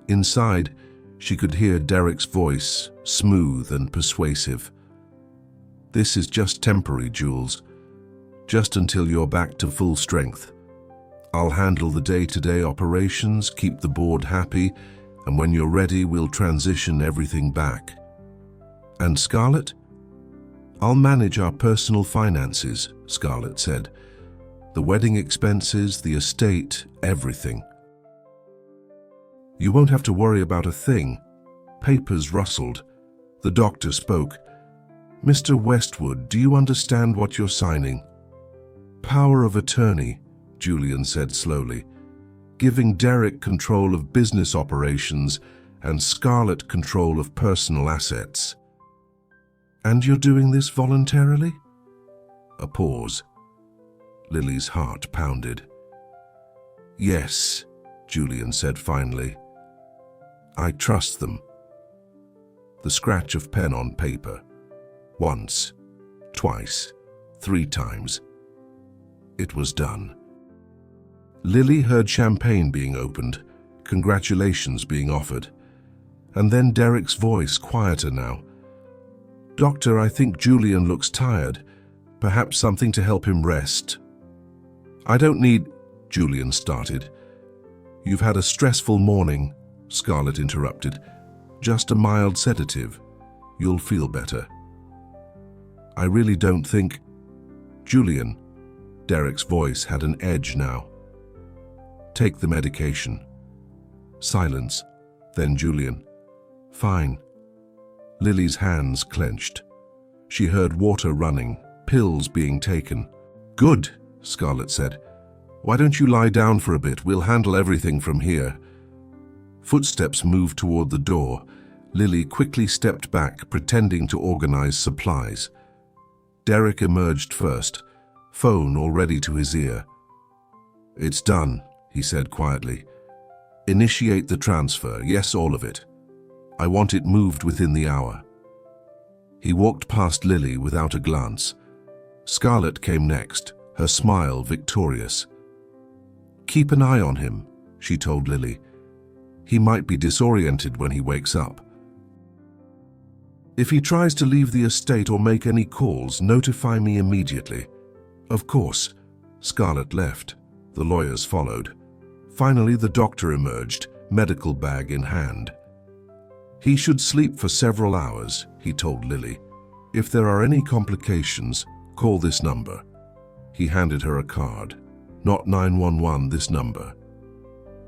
Inside, she could hear Derek's voice, smooth and persuasive. "This is just temporary, Jules. Just until you're back to full strength. I'll handle the day-to-day operations, keep the board happy, and when you're ready, we'll transition everything back." "And Scarlett?" "I'll manage our personal finances," Scarlett said. "The wedding expenses, the estate, everything. You won't have to worry about a thing." Papers rustled. The doctor spoke. "Mr. Westwood, do you understand what you're signing?" "Power of attorney," Julian said slowly, "giving Derek control of business operations and Scarlett control of personal assets." "And you're doing this voluntarily?" A pause. Lily's heart pounded. "Yes," Julian said finally. "I trust them." The scratch of pen on paper. Once, twice, 3 times. It was done. Lily heard champagne being opened, congratulations being offered, and then Derek's voice, quieter now. "Doctor, I think Julian looks tired. Perhaps something to help him rest." "I don't need," Julian started. "You've had a stressful morning," Scarlett interrupted. "Just a mild sedative. You'll feel better." "I really don't think—" "Julian," Derek's voice had an edge now. "Take the medication." Silence, then Julian. "Fine." Lily's hands clenched. She heard water running, pills being taken. "Good," Scarlett said. "Why don't you lie down for a bit? We'll handle everything from here." Footsteps moved toward the door. Lily quickly stepped back, pretending to organize supplies. Derek emerged first, phone already to his ear. "It's done," he said quietly. "Initiate the transfer, yes, all of it. I want it moved within the hour." He walked past Lily without a glance. Scarlett came next, her smile victorious. "Keep an eye on him," she told Lily. "He might be disoriented when he wakes up. If he tries to leave the estate or make any calls, notify me immediately." "Of course." Scarlett left. The lawyers followed. Finally, the doctor emerged, medical bag in hand. "He should sleep for several hours," he told Lily. "If there are any complications, call this number." He handed her a card. "Not 911, this number."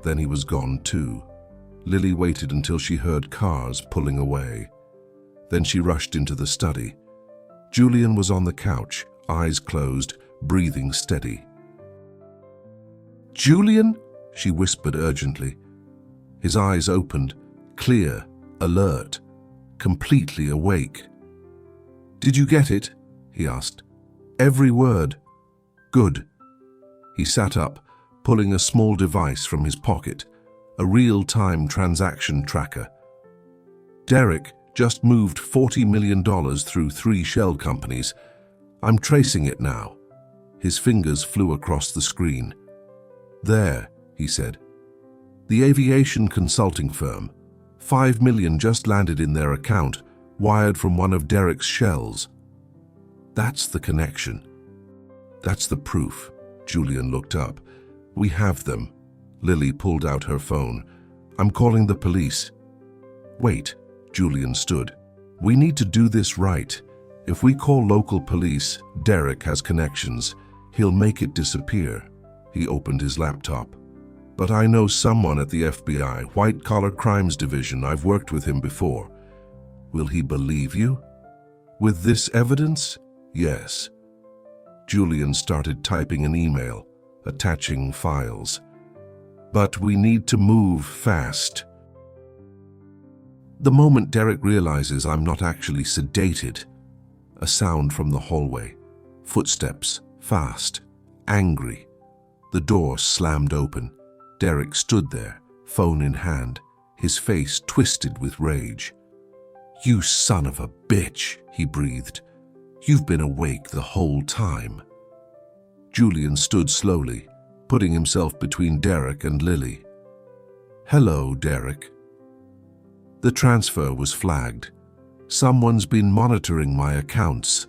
Then he was gone too. Lily waited until she heard cars pulling away. Then she rushed into the study. Julian was on the couch, eyes closed, breathing steady. "Julian?" she whispered urgently. His eyes opened, clear, alert, completely awake. "Did you get it?" he asked. "Every word." "Good." He sat up, pulling a small device from his pocket, a real-time transaction tracker. "Derek just moved $40 million through 3 shell companies. I'm tracing it now." His fingers flew across the screen. "There," he said. "The aviation consulting firm. $5 million just landed in their account, wired from one of Derek's shells." "That's the connection. That's the proof." Julian looked up. "We have them." Lily pulled out her phone. "I'm calling the police." "Wait," Julian stood. "We need to do this right. If we call local police, Derek has connections. He'll make it disappear." He opened his laptop. "But I know someone at the FBI, White-Collar Crimes Division. I've worked with him before." "Will he believe you?" "With this evidence? Yes." Julian started typing an email, attaching files. "But we need to move fast." The moment Derek realizes I'm not actually sedated, a sound from the hallway. Footsteps, fast, angry. The door slammed open. Derek stood there, phone in hand, his face twisted with rage. "You son of a bitch," he breathed. "You've been awake the whole time." Julian stood slowly, putting himself between Derek and Lily. "Hello, Derek." The transfer was flagged. "Someone's been monitoring my accounts."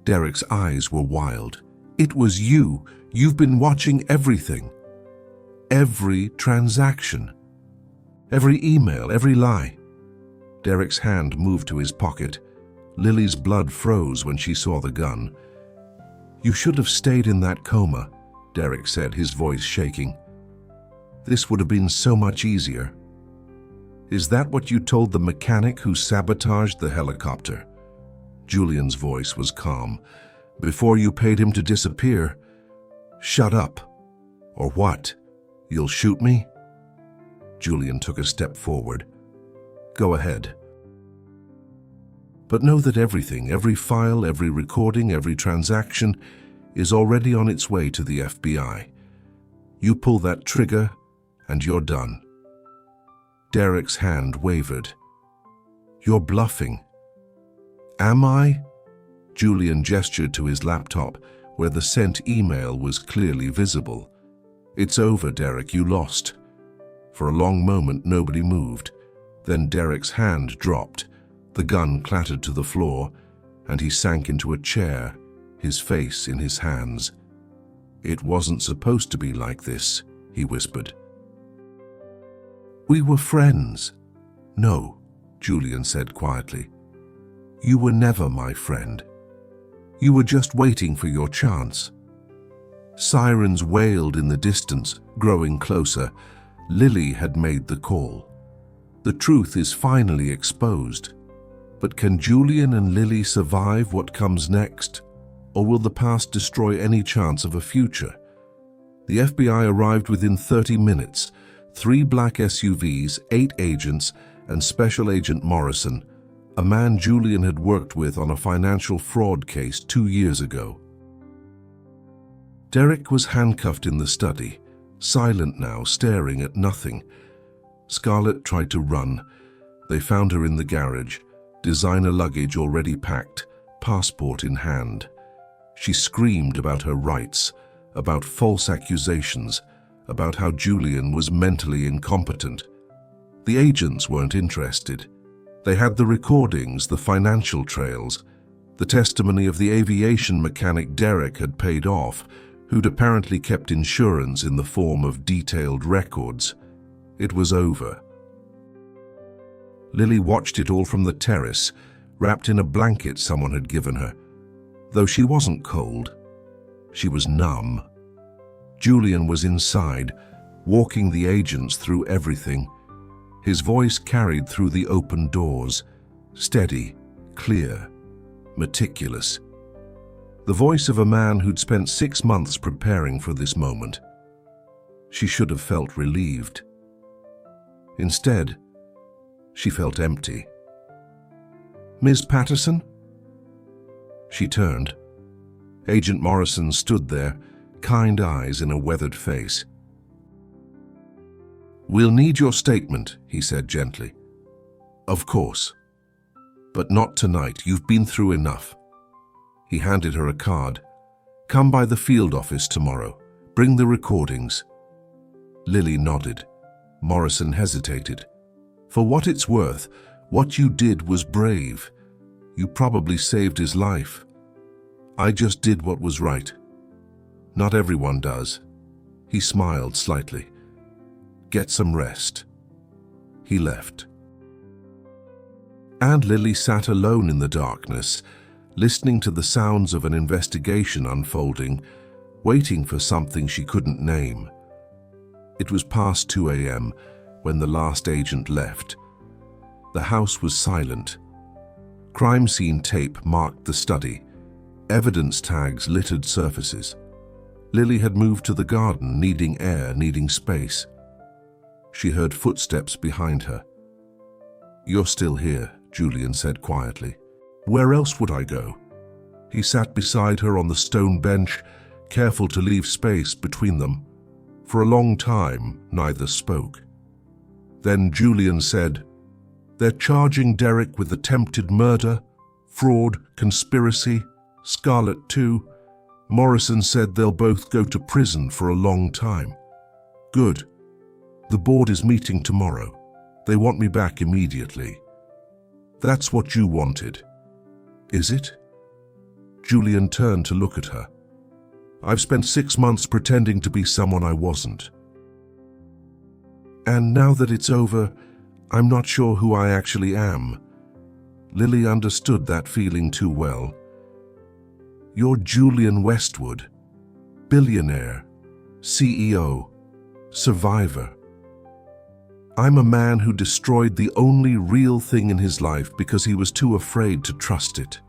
Derek's eyes were wild. "It was you. You've been watching everything. Every transaction. Every email, every lie." Derek's hand moved to his pocket. Lily's blood froze when she saw the gun. "You should have stayed in that coma," Derek said, his voice shaking. "This would have been so much easier." "Is that what you told the mechanic who sabotaged the helicopter?" Julian's voice was calm. "Before you paid him to disappear?" "Shut up." "Or what? You'll shoot me?" Julian took a step forward. "Go ahead. But know that everything, every file, every recording, every transaction is already on its way to the FBI. You pull that trigger and you're done." Derek's hand wavered. "You're bluffing." "Am I?" Julian gestured to his laptop, where the sent email was clearly visible. "It's over, Derek, you lost." For a long moment, nobody moved. Then Derek's hand dropped. The gun clattered to the floor, and he sank into a chair, his face in his hands. "It wasn't supposed to be like this," he whispered. "We were friends." "No," Julian said quietly. "You were never my friend. You were just waiting for your chance." Sirens wailed in the distance, growing closer. Lily had made the call. The truth is finally exposed. But can Julian and Lily survive what comes next? Or will the past destroy any chance of a future? The FBI arrived within 30 minutes. 3 black SUVs, 8 agents, and Special Agent Morrison, a man Julian had worked with on a financial fraud case 2 years ago. Derek was handcuffed in the study, silent now, staring at nothing. Scarlett tried to run. They found her in the garage, designer luggage already packed, passport in hand. She screamed about her rights, about false accusations, about how Julian was mentally incompetent. The agents weren't interested. They had the recordings, the financial trails, the testimony of the aviation mechanic Derek had paid off, who'd apparently kept insurance in the form of detailed records. It was over. Lily watched it all from the terrace, wrapped in a blanket someone had given her. Though she wasn't cold, She was numb. Julian was inside, walking the agents through everything. His voice carried through the open doors, steady, clear, meticulous. The voice of a man who'd spent 6 months preparing for this moment. She should have felt relieved. Instead, she felt empty. "Ms. Patterson?" She turned. Agent Morrison stood there, kind eyes in a weathered face. "We'll need your statement," he said gently. "Of course. But not tonight. You've been through enough." He handed her a card. "Come by the field office tomorrow. Bring the recordings." Lily nodded. Morrison hesitated. "For what it's worth, what you did was brave. You probably saved his life. I just did what was right. Not everyone does." He smiled slightly. "Get some rest." He left. And Lily sat alone in the darkness, listening to the sounds of an investigation unfolding, waiting for something she couldn't name. It was past 2 a.m. when the last agent left. The house was silent. Crime scene tape marked the study. Evidence tags littered surfaces. Lily had moved to the garden, needing air, needing space. She heard footsteps behind her. "You're still here," Julian said quietly. "Where else would I go?" He sat beside her on the stone bench, careful to leave space between them. For a long time, neither spoke. Then Julian said, "They're charging Derek with attempted murder, fraud, conspiracy, Scarlett too. Morrison said they'll both go to prison for a long time." "Good. The board is meeting tomorrow. They want me back immediately." "That's what you wanted." "Is it?" Julian turned to look at her. "I've spent 6 months pretending to be someone I wasn't. And now that it's over, I'm not sure who I actually am." Lily understood that feeling too well. "You're Julian Westwood, billionaire, CEO, survivor. I'm a man who destroyed the only real thing in his life because he was too afraid to trust it."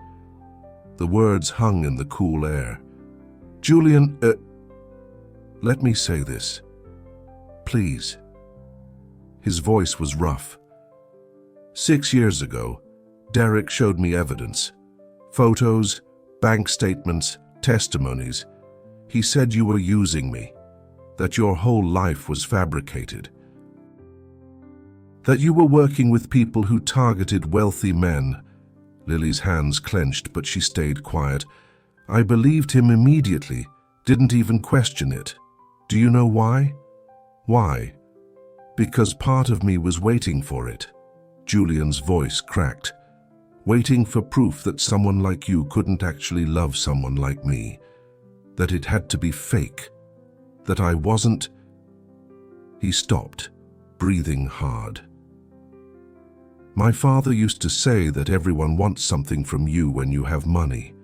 The words hung in the cool air. "Julian, let me say this. Please." His voice was rough. 6 years ago, Derek showed me evidence. Photos, bank statements, testimonies. He said you were using me, that your whole life was fabricated, that you were working with people who targeted wealthy men. Lily's hands clenched, but she stayed quiet. "I believed him immediately, didn't even question it. Do you know why? Why? Because part of me was waiting for it." Julian's voice cracked. "Waiting for proof that someone like you couldn't actually love someone like me. That it had to be fake. That I wasn't..." He stopped, breathing hard. "My father used to say that everyone wants something from you when you have money.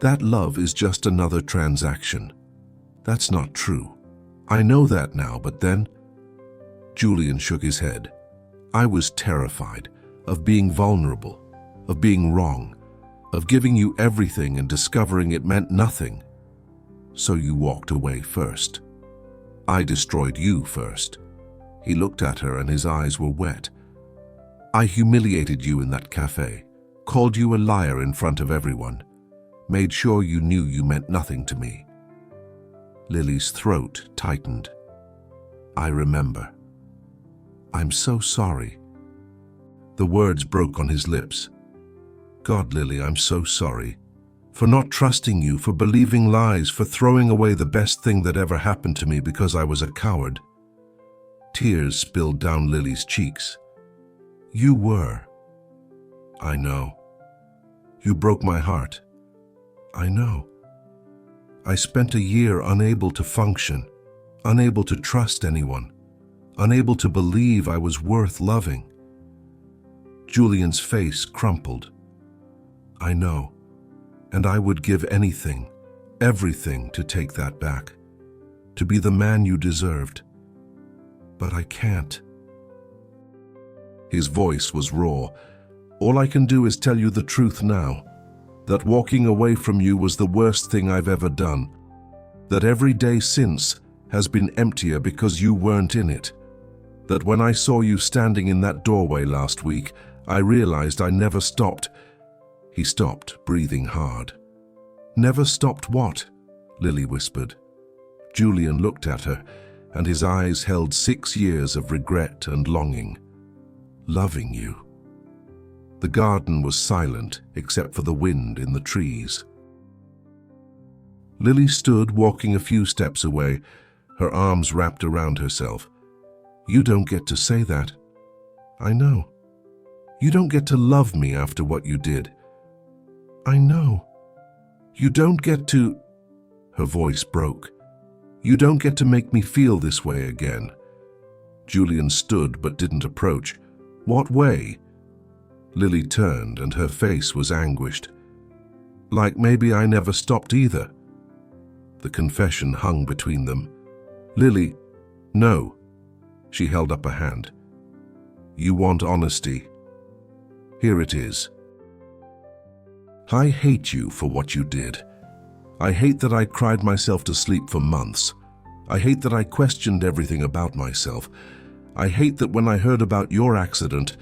That love is just another transaction. That's not true. I know that now, but then..." Julian shook his head. "I was terrified of being vulnerable, of being wrong, of giving you everything and discovering it meant nothing. So you walked away first. I destroyed you first." He looked at her and his eyes were wet. "I humiliated you in that cafe, called you a liar in front of everyone, made sure you knew you meant nothing to me." Lily's throat tightened. "I remember. I'm so sorry." The words broke on his lips. "God, Lily, I'm so sorry. For not trusting you, for believing lies, for throwing away the best thing that ever happened to me because I was a coward." Tears spilled down Lily's cheeks. "You were." "I know. You broke my heart." "I know. I spent a year unable to function, unable to trust anyone, unable to believe I was worth loving." Julian's face crumpled. "I know, and I would give anything, everything to take that back, to be the man you deserved. But I can't. His voice was raw. All I can do is tell you the truth now, that walking away from you was the worst thing I've ever done, that every day since has been emptier because you weren't in it, that when I saw you standing in that doorway last week, I realized I never stopped. He stopped, breathing hard. Never stopped what? Lily whispered. Julian looked at her, and his eyes held 6 years of regret and longing. Loving you. The garden was silent except for the wind in the trees. Lily stood walking a few steps away, her arms wrapped around herself. You don't get to say that. I know. You don't get to love me after what you did. I know. You don't get to... Her voice broke. You don't get to make me feel this way again. Julian stood but didn't approach. What way? Lily turned and her face was anguished. Like maybe I never stopped either. The confession hung between them. Lily, no. She held up a hand. You want honesty? Here it is. I hate you for what you did. I hate that I cried myself to sleep for months. I hate that I questioned everything about myself. I hate that when I heard about your accident,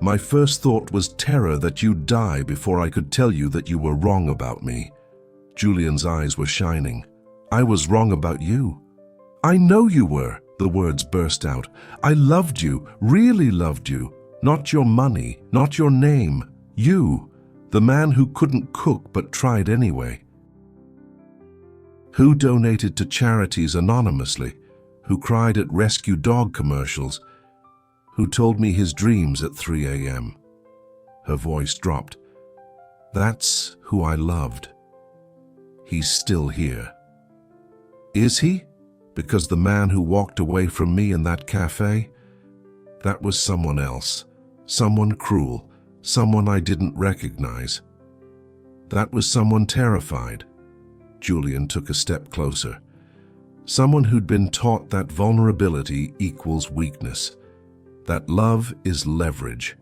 my first thought was terror that you'd die before I could tell you that you were wrong about me. Julian's eyes were shining. I was wrong about you. I know you were, the words burst out. I loved you, really loved you. Not your money, not your name. You, the man who couldn't cook but tried anyway. Who donated to charities anonymously, who cried at rescue dog commercials, who told me his dreams at 3 a.m. Her voice dropped. That's who I loved. He's still here. Is he? Because the man who walked away from me in that cafe? That was someone else, someone cruel, someone I didn't recognize. That was someone terrified. Julian took a step closer. Someone who'd been taught that vulnerability equals weakness, that love is leverage,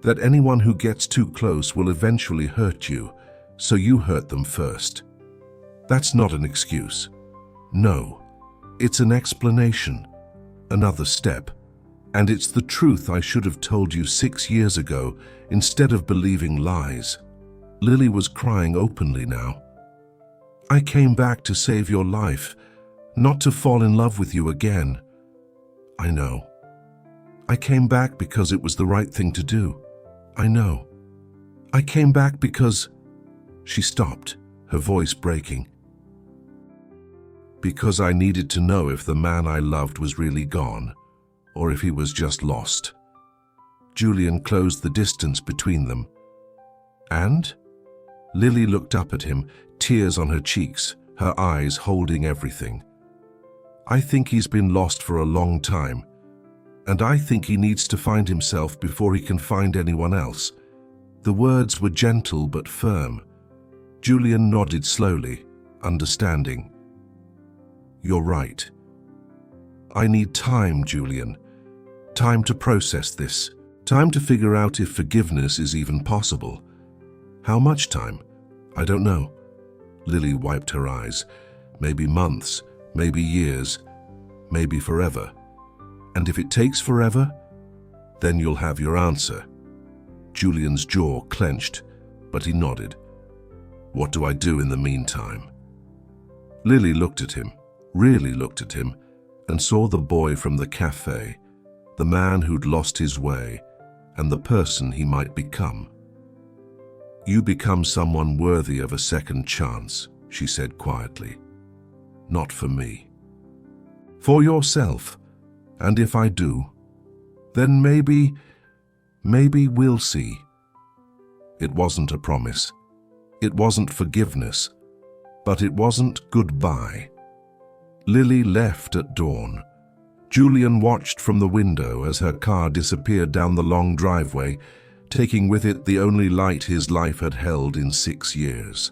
that anyone who gets too close will eventually hurt you, so you hurt them first. That's not an excuse. No, it's an explanation, another step, and it's the truth I should have told you 6 years ago instead of believing lies. Lily was crying openly now. I came back to save your life, not to fall in love with you again. I know. I came back because it was the right thing to do. I know. I came back because... She stopped, her voice breaking. Because I needed to know if the man I loved was really gone, or if he was just lost. Julian closed the distance between them. And? Lily looked up at him, tears on her cheeks, her eyes holding everything. I think he's been lost for a long time, and I think he needs to find himself before he can find anyone else. The words were gentle but firm. Julian nodded slowly, understanding. You're right. I need time, Julian. Time to process this. Time to figure out if forgiveness is even possible. How much time? I don't know. Lily wiped her eyes. Maybe months, maybe years, maybe forever. And if it takes forever, then you'll have your answer. Julian's jaw clenched, but he nodded. What do I do in the meantime? Lily looked at him, really looked at him, and saw the boy from the cafe, the man who'd lost his way, and the person he might become. You become someone worthy of a second chance, she said quietly. Not for me. For yourself. And if I do, then maybe we'll see. It wasn't a promise. It wasn't forgiveness. But it wasn't goodbye. Lily left at dawn. Julian watched from the window as her car disappeared down the long driveway, taking with it the only light his life had held in 6 years.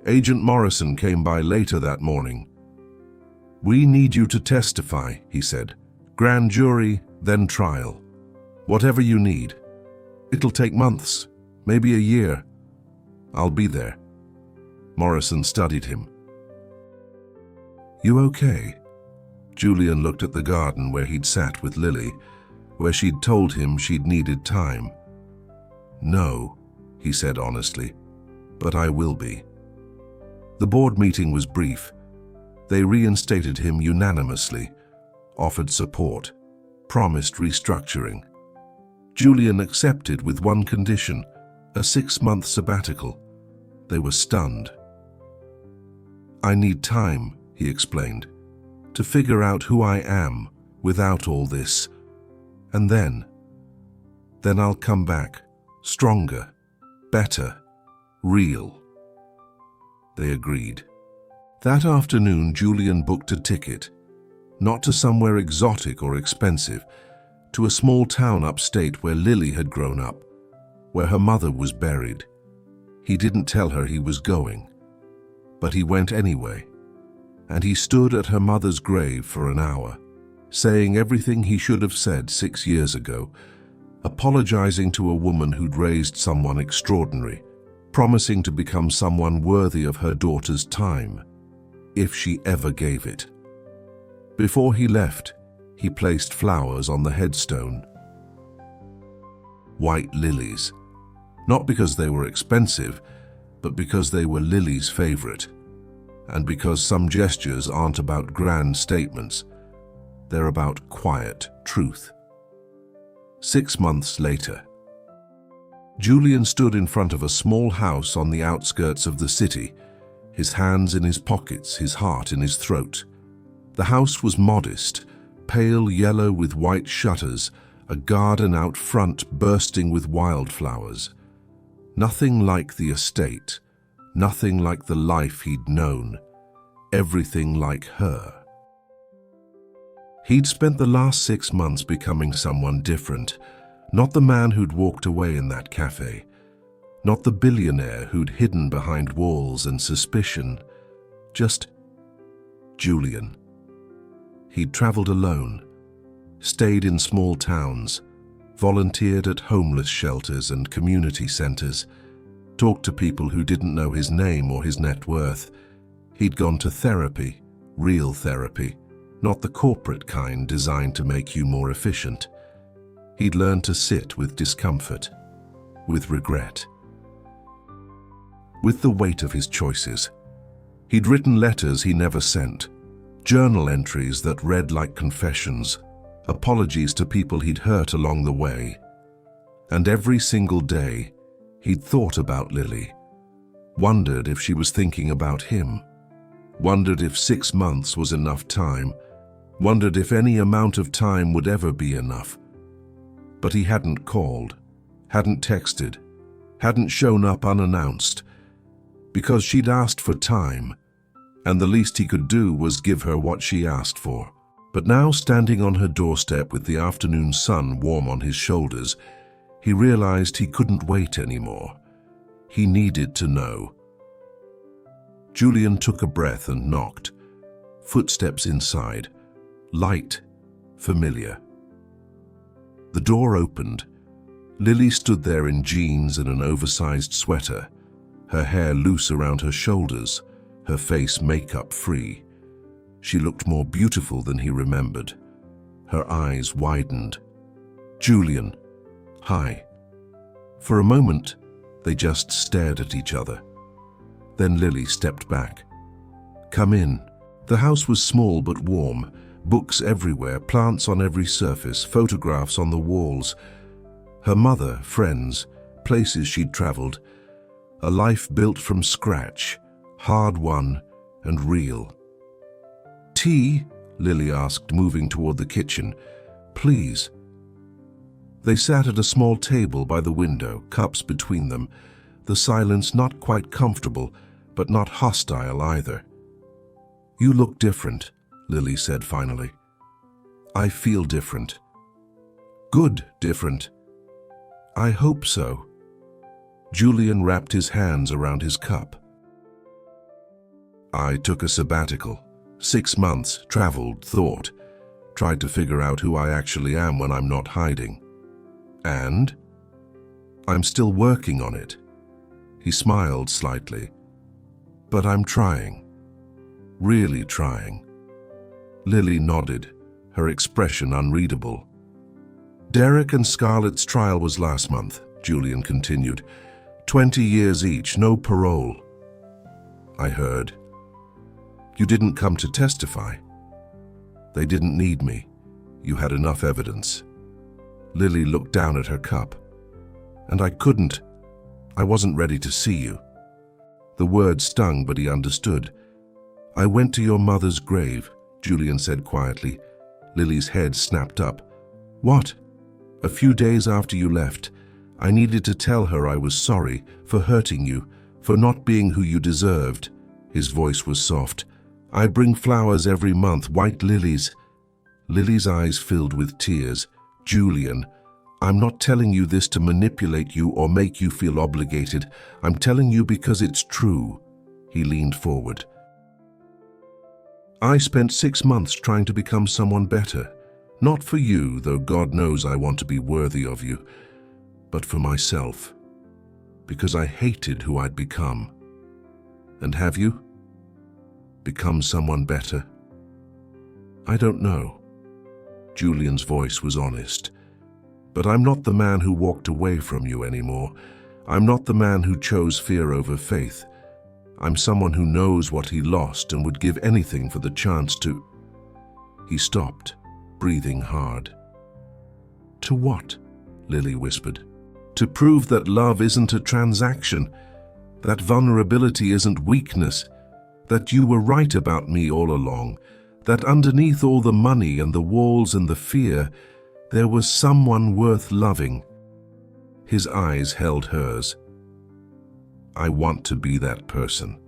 Agent Morrison came by later that morning. "We need you to testify," he said. "Grand jury, then trial. Whatever you need. It'll take months, maybe a year. I'll be there." Morrison studied him. "You okay?" Julian looked at the garden where he'd sat with Lily, where she'd told him she'd needed time. "No," he said honestly, "but I will be." The board meeting was brief. They reinstated him unanimously, offered support, promised restructuring. Julian accepted with one condition, a 6-month sabbatical. They were stunned. "I need time," he explained, "to figure out who I am without all this. And then I'll come back, stronger, better, real." They agreed. That afternoon, Julian booked a ticket, not to somewhere exotic or expensive, to a small town upstate where Lily had grown up, where her mother was buried. He didn't tell her he was going, but he went anyway, and he stood at her mother's grave for an hour, saying everything he should have said 6 years ago, apologizing to a woman who'd raised someone extraordinary, promising to become someone worthy of her daughter's time, if she ever gave it. Before he left, he placed flowers on the headstone. White lilies, not because they were expensive, but because they were Lily's favorite, and because some gestures aren't about grand statements, they're about quiet truth. 6 months later, Julian stood in front of a small house on the outskirts of the city, his hands in his pockets, his heart in his throat. The house was modest, pale yellow with white shutters, a garden out front bursting with wildflowers. Nothing like the estate, nothing like the life he'd known, everything like her. He'd spent the last 6 months becoming someone different, not the man who'd walked away in that cafe, not the billionaire who'd hidden behind walls and suspicion, just Julian. He'd traveled alone, stayed in small towns, volunteered at homeless shelters and community centers, talked to people who didn't know his name or his net worth. He'd gone to therapy, real therapy, not the corporate kind designed to make you more efficient. He'd learned to sit with discomfort, with regret, with the weight of his choices. He'd written letters he never sent, journal entries that read like confessions, apologies to people he'd hurt along the way. And every single day, he'd thought about Lily, wondered if she was thinking about him, wondered if 6 months was enough time, wondered if any amount of time would ever be enough. But he hadn't called, hadn't texted, hadn't shown up unannounced, because she'd asked for time, and the least he could do was give her what she asked for. But now, standing on her doorstep with the afternoon sun warm on his shoulders, he realized he couldn't wait anymore. He needed to know. Julian took a breath and knocked. Footsteps inside, light, familiar. The door opened. Lily stood there in jeans and an oversized sweater, her hair loose around her shoulders, her face makeup-free. She looked more beautiful than he remembered. Her eyes widened. "Julian, hi." For a moment, they just stared at each other. Then Lily stepped back. "Come in." The house was small but warm, books everywhere, plants on every surface, photographs on the walls. Her mother, friends, places she'd traveled. A life built from scratch, hard-won and real. "Tea?" Lily asked, moving toward the kitchen. "Please." They sat at a small table by the window, cups between them, the silence not quite comfortable, but not hostile either. "You look different," Lily said finally. "I feel different." "Good different." "I hope so." Julian wrapped his hands around his cup. I took a sabbatical. 6 months, traveled, thought, tried to figure out who I actually am when I'm not hiding. And I'm still working on it. He smiled slightly. But I'm trying. Really trying. Lily nodded, her expression unreadable. Derek and Scarlett's trial was last month, Julian continued. 20 years each, no parole. I heard. You didn't come to testify. They didn't need me. You had enough evidence. Lily looked down at her cup. And I couldn't. I wasn't ready to see you. The word stung, but he understood. I went to your mother's grave, Julian said quietly. Lily's head snapped up. What? A few days after you left, I needed to tell her I was sorry for hurting you, for not being who you deserved. His voice was soft. I bring flowers every month, white lilies. Lily's eyes filled with tears. Julian, I'm not telling you this to manipulate you or make you feel obligated. I'm telling you because it's true. He leaned forward. I spent 6 months trying to become someone better. Not for you, though God knows I want to be worthy of you, but for myself. Because I hated who I'd become. And have you? Become someone better? I don't know. Julian's voice was honest. But I'm not the man who walked away from you anymore. I'm not the man who chose fear over faith. I'm someone who knows what he lost and would give anything for the chance to... He stopped, breathing hard. To what? Lily whispered. To prove that love isn't a transaction, that vulnerability isn't weakness, that you were right about me all along, that underneath all the money and the walls and the fear, there was someone worth loving. His eyes held hers. I want to be that person.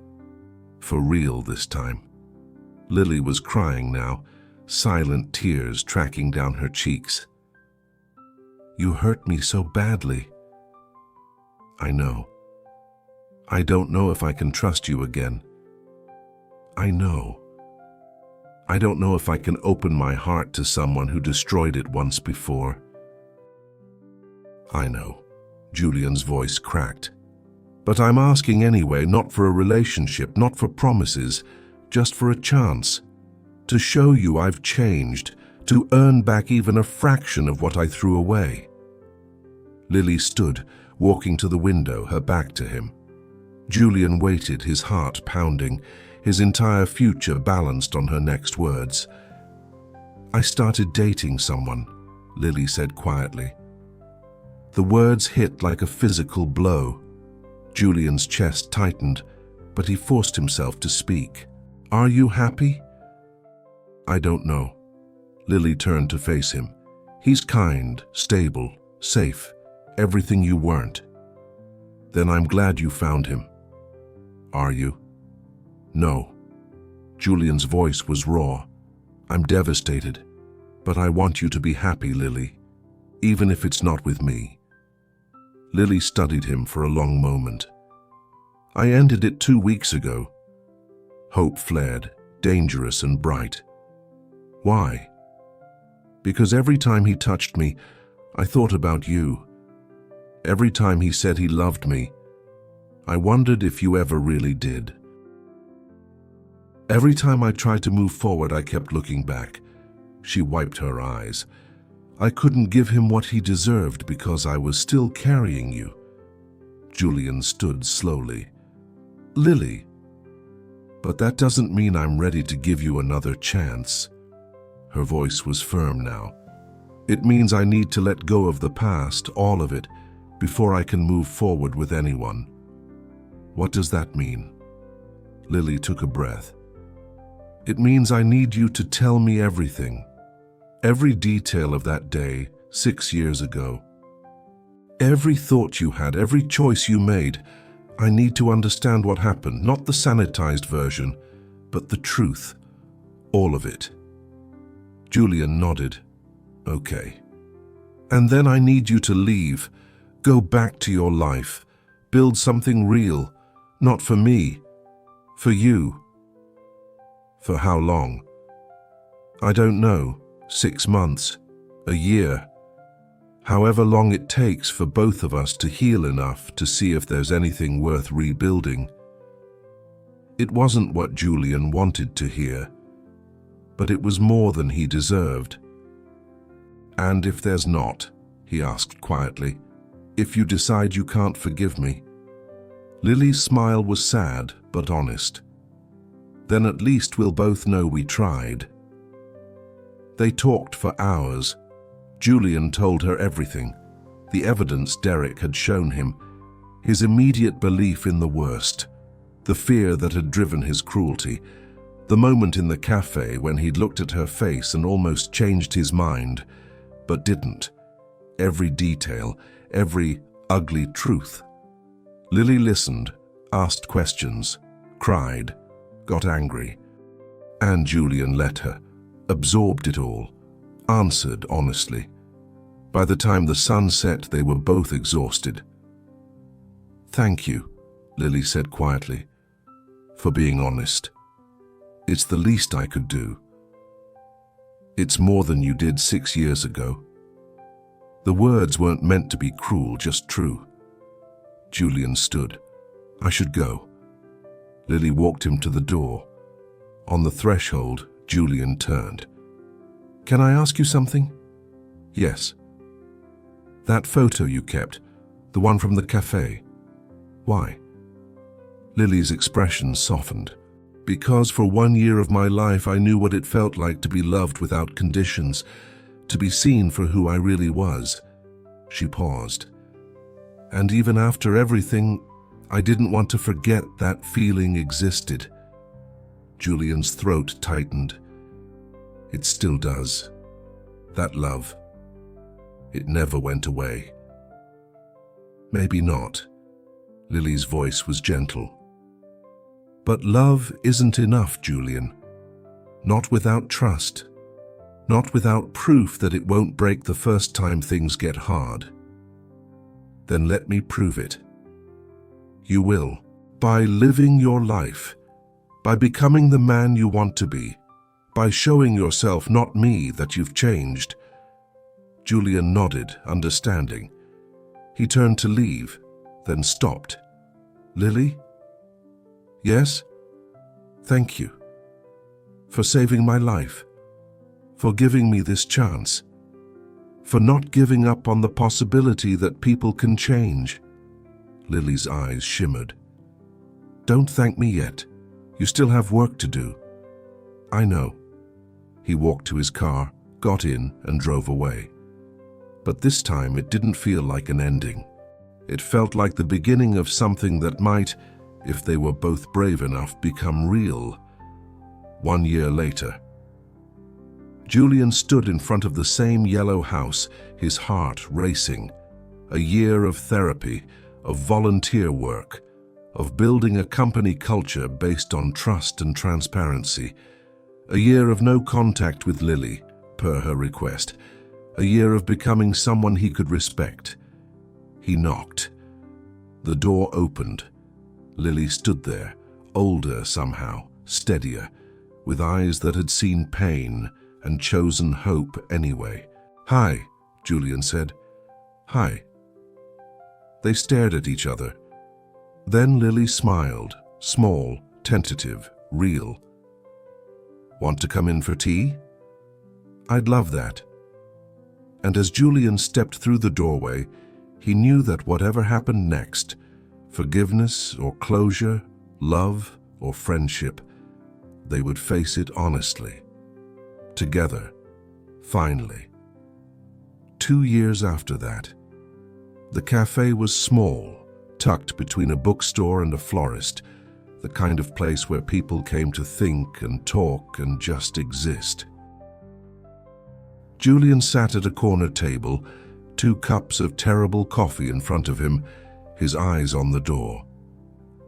For real this time. Lily was crying now, silent tears tracking down her cheeks. You hurt me so badly. I know. I don't know if I can trust you again. I know. I don't know if I can open my heart to someone who destroyed it once before. I know. Julian's voice cracked. But I'm asking anyway, not for a relationship, not for promises, just for a chance. To show you I've changed, to earn back even a fraction of what I threw away. Lily stood, walking to the window, her back to him. Julian waited, his heart pounding, his entire future balanced on her next words. I started dating someone, Lily said quietly. The words hit like a physical blow. Julian's chest tightened, but he forced himself to speak. Are you happy? I don't know. Lily turned to face him. He's kind, stable, safe, everything you weren't. Then I'm glad you found him. Are you? No. Julian's voice was raw. I'm devastated, but I want you to be happy, Lily, even if it's not with me. Lily studied him for a long moment. I ended it 2 weeks ago. Hope flared, dangerous and bright. Why? Because every time he touched me, I thought about you. Every time he said he loved me, I wondered if you ever really did. Every time I tried to move forward, I kept looking back. She wiped her eyes. I couldn't give him what he deserved because I was still carrying you. Julian stood slowly. Lily, but that doesn't mean I'm ready to give you another chance. Her voice was firm now. It means I need to let go of the past, all of it, before I can move forward with anyone. What does that mean? Lily took a breath. It means I need you to tell me everything. Every detail of that day, 6 years ago. Every thought you had, every choice you made. I need to understand what happened, not the sanitized version, but the truth. All of it. Julian nodded. Okay. And then I need you to leave. Go back to your life. Build something real. Not for me. For you. For how long? I don't know. 6 months. A year. However long it takes for both of us to heal enough to see if there's anything worth rebuilding. It wasn't what Julian wanted to hear, but it was more than he deserved. And if there's not, he asked quietly, if you decide you can't forgive me? Lily's smile was sad but honest. Then at least we'll both know we tried. They talked for hours. Julian told her everything, the evidence Derek had shown him, his immediate belief in the worst, the fear that had driven his cruelty, the moment in the cafe when he'd looked at her face and almost changed his mind, but didn't. Every detail, every ugly truth. Lily listened, asked questions, cried, got angry. And Julian let her, absorbed it all, answered honestly. By the time the sun set, they were both exhausted. "Thank you," Lily said quietly, "for being honest. It's the least I could do. It's more than you did 6 years ago." The words weren't meant to be cruel, just true. Julian stood. "I should go." Lily walked him to the door. On the threshold, Julian turned. "Can I ask you something?" "Yes." "That photo you kept, the one from the cafe. Why?" Lily's expression softened. "Because for 1 year of my life I knew what it felt like to be loved without conditions, to be seen for who I really was." She paused. "And even after everything, I didn't want to forget that feeling existed." Julian's throat tightened. "It still does. That love. It never went away." "Maybe not." Lily's voice was gentle. "But love isn't enough, Julian. Not without trust. Not without proof that it won't break the first time things get hard." "Then let me prove it." "You will. By living your life. By becoming the man you want to be. By showing yourself, not me, that you've changed." Julian nodded, understanding. He turned to leave, then stopped. "Lily?" "Yes?" "Thank you. For saving my life. For giving me this chance. For not giving up on the possibility that people can change." Lily's eyes shimmered. "Don't thank me yet. You still have work to do." "I know." He walked to his car, got in, and drove away. But this time it didn't feel like an ending. It felt like the beginning of something that might, if they were both brave enough, become real. 1 year later. Julian stood in front of the same yellow house, his heart racing. A year of therapy, of volunteer work, of building a company culture based on trust and transparency. A year of no contact with Lily, per her request. A year of becoming someone he could respect. He knocked. The door opened. Lily stood there, older somehow, steadier, with eyes that had seen pain and chosen hope anyway. "Hi," Julian said. "Hi." They stared at each other. Then Lily smiled, small, tentative, real. "Want to come in for tea?" "I'd love that." And as Julian stepped through the doorway, he knew that whatever happened next, forgiveness or closure, love or friendship, they would face it honestly. Together, finally. 2 years after that. The cafe was small, tucked between a bookstore and a florist, the kind of place where people came to think and talk and just exist. Julian sat at a corner table, 2 cups of terrible coffee in front of him, his eyes on the door.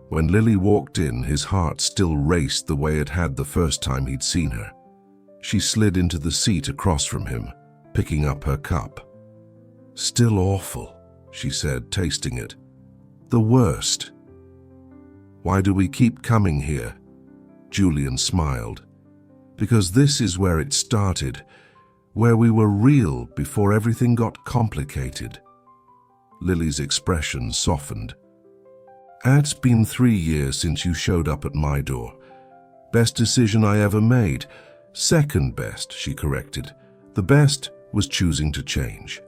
When Lily walked in, his heart still raced the way it had the first time he'd seen her. She slid into the seat across from him, picking up her cup. "Still awful," she said, tasting it. "The worst." "Why do we keep coming here?" Julian smiled. Because this is where it started, where we were real before everything got complicated. Lily's expression softened. It's been 3 years since you showed up at my door. Best decision I ever made. Second best, she corrected. The best was choosing to change.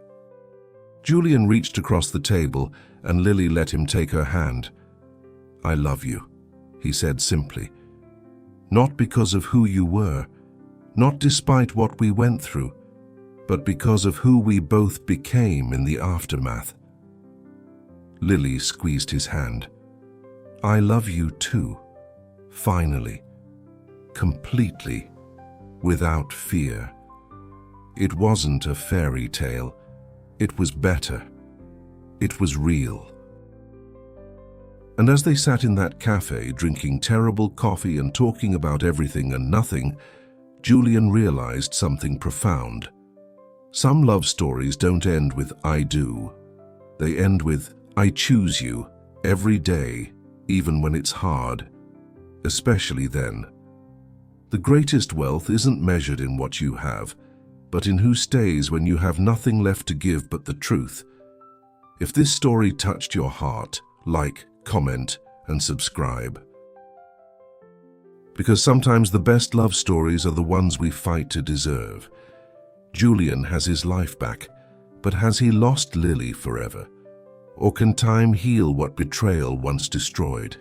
Julian reached across the table and Lily let him take her hand. I love you, he said simply. Not because of who you were, not despite what we went through, but because of who we both became in the aftermath. Lily squeezed his hand. I love you too, finally, completely, without fear. It wasn't a fairy tale. It was better. It was real. And as they sat in that cafe, drinking terrible coffee and talking about everything and nothing, Julian realized something profound. Some love stories don't end with I do. They end with I choose you every day, even when it's hard, especially then. The greatest wealth isn't measured in what you have, but in who stays when you have nothing left to give but the truth. If this story touched your heart, like, comment, and subscribe. Because sometimes the best love stories are the ones we fight to deserve. Julian has his life back, but has he lost Lily forever? Or can time heal what betrayal once destroyed?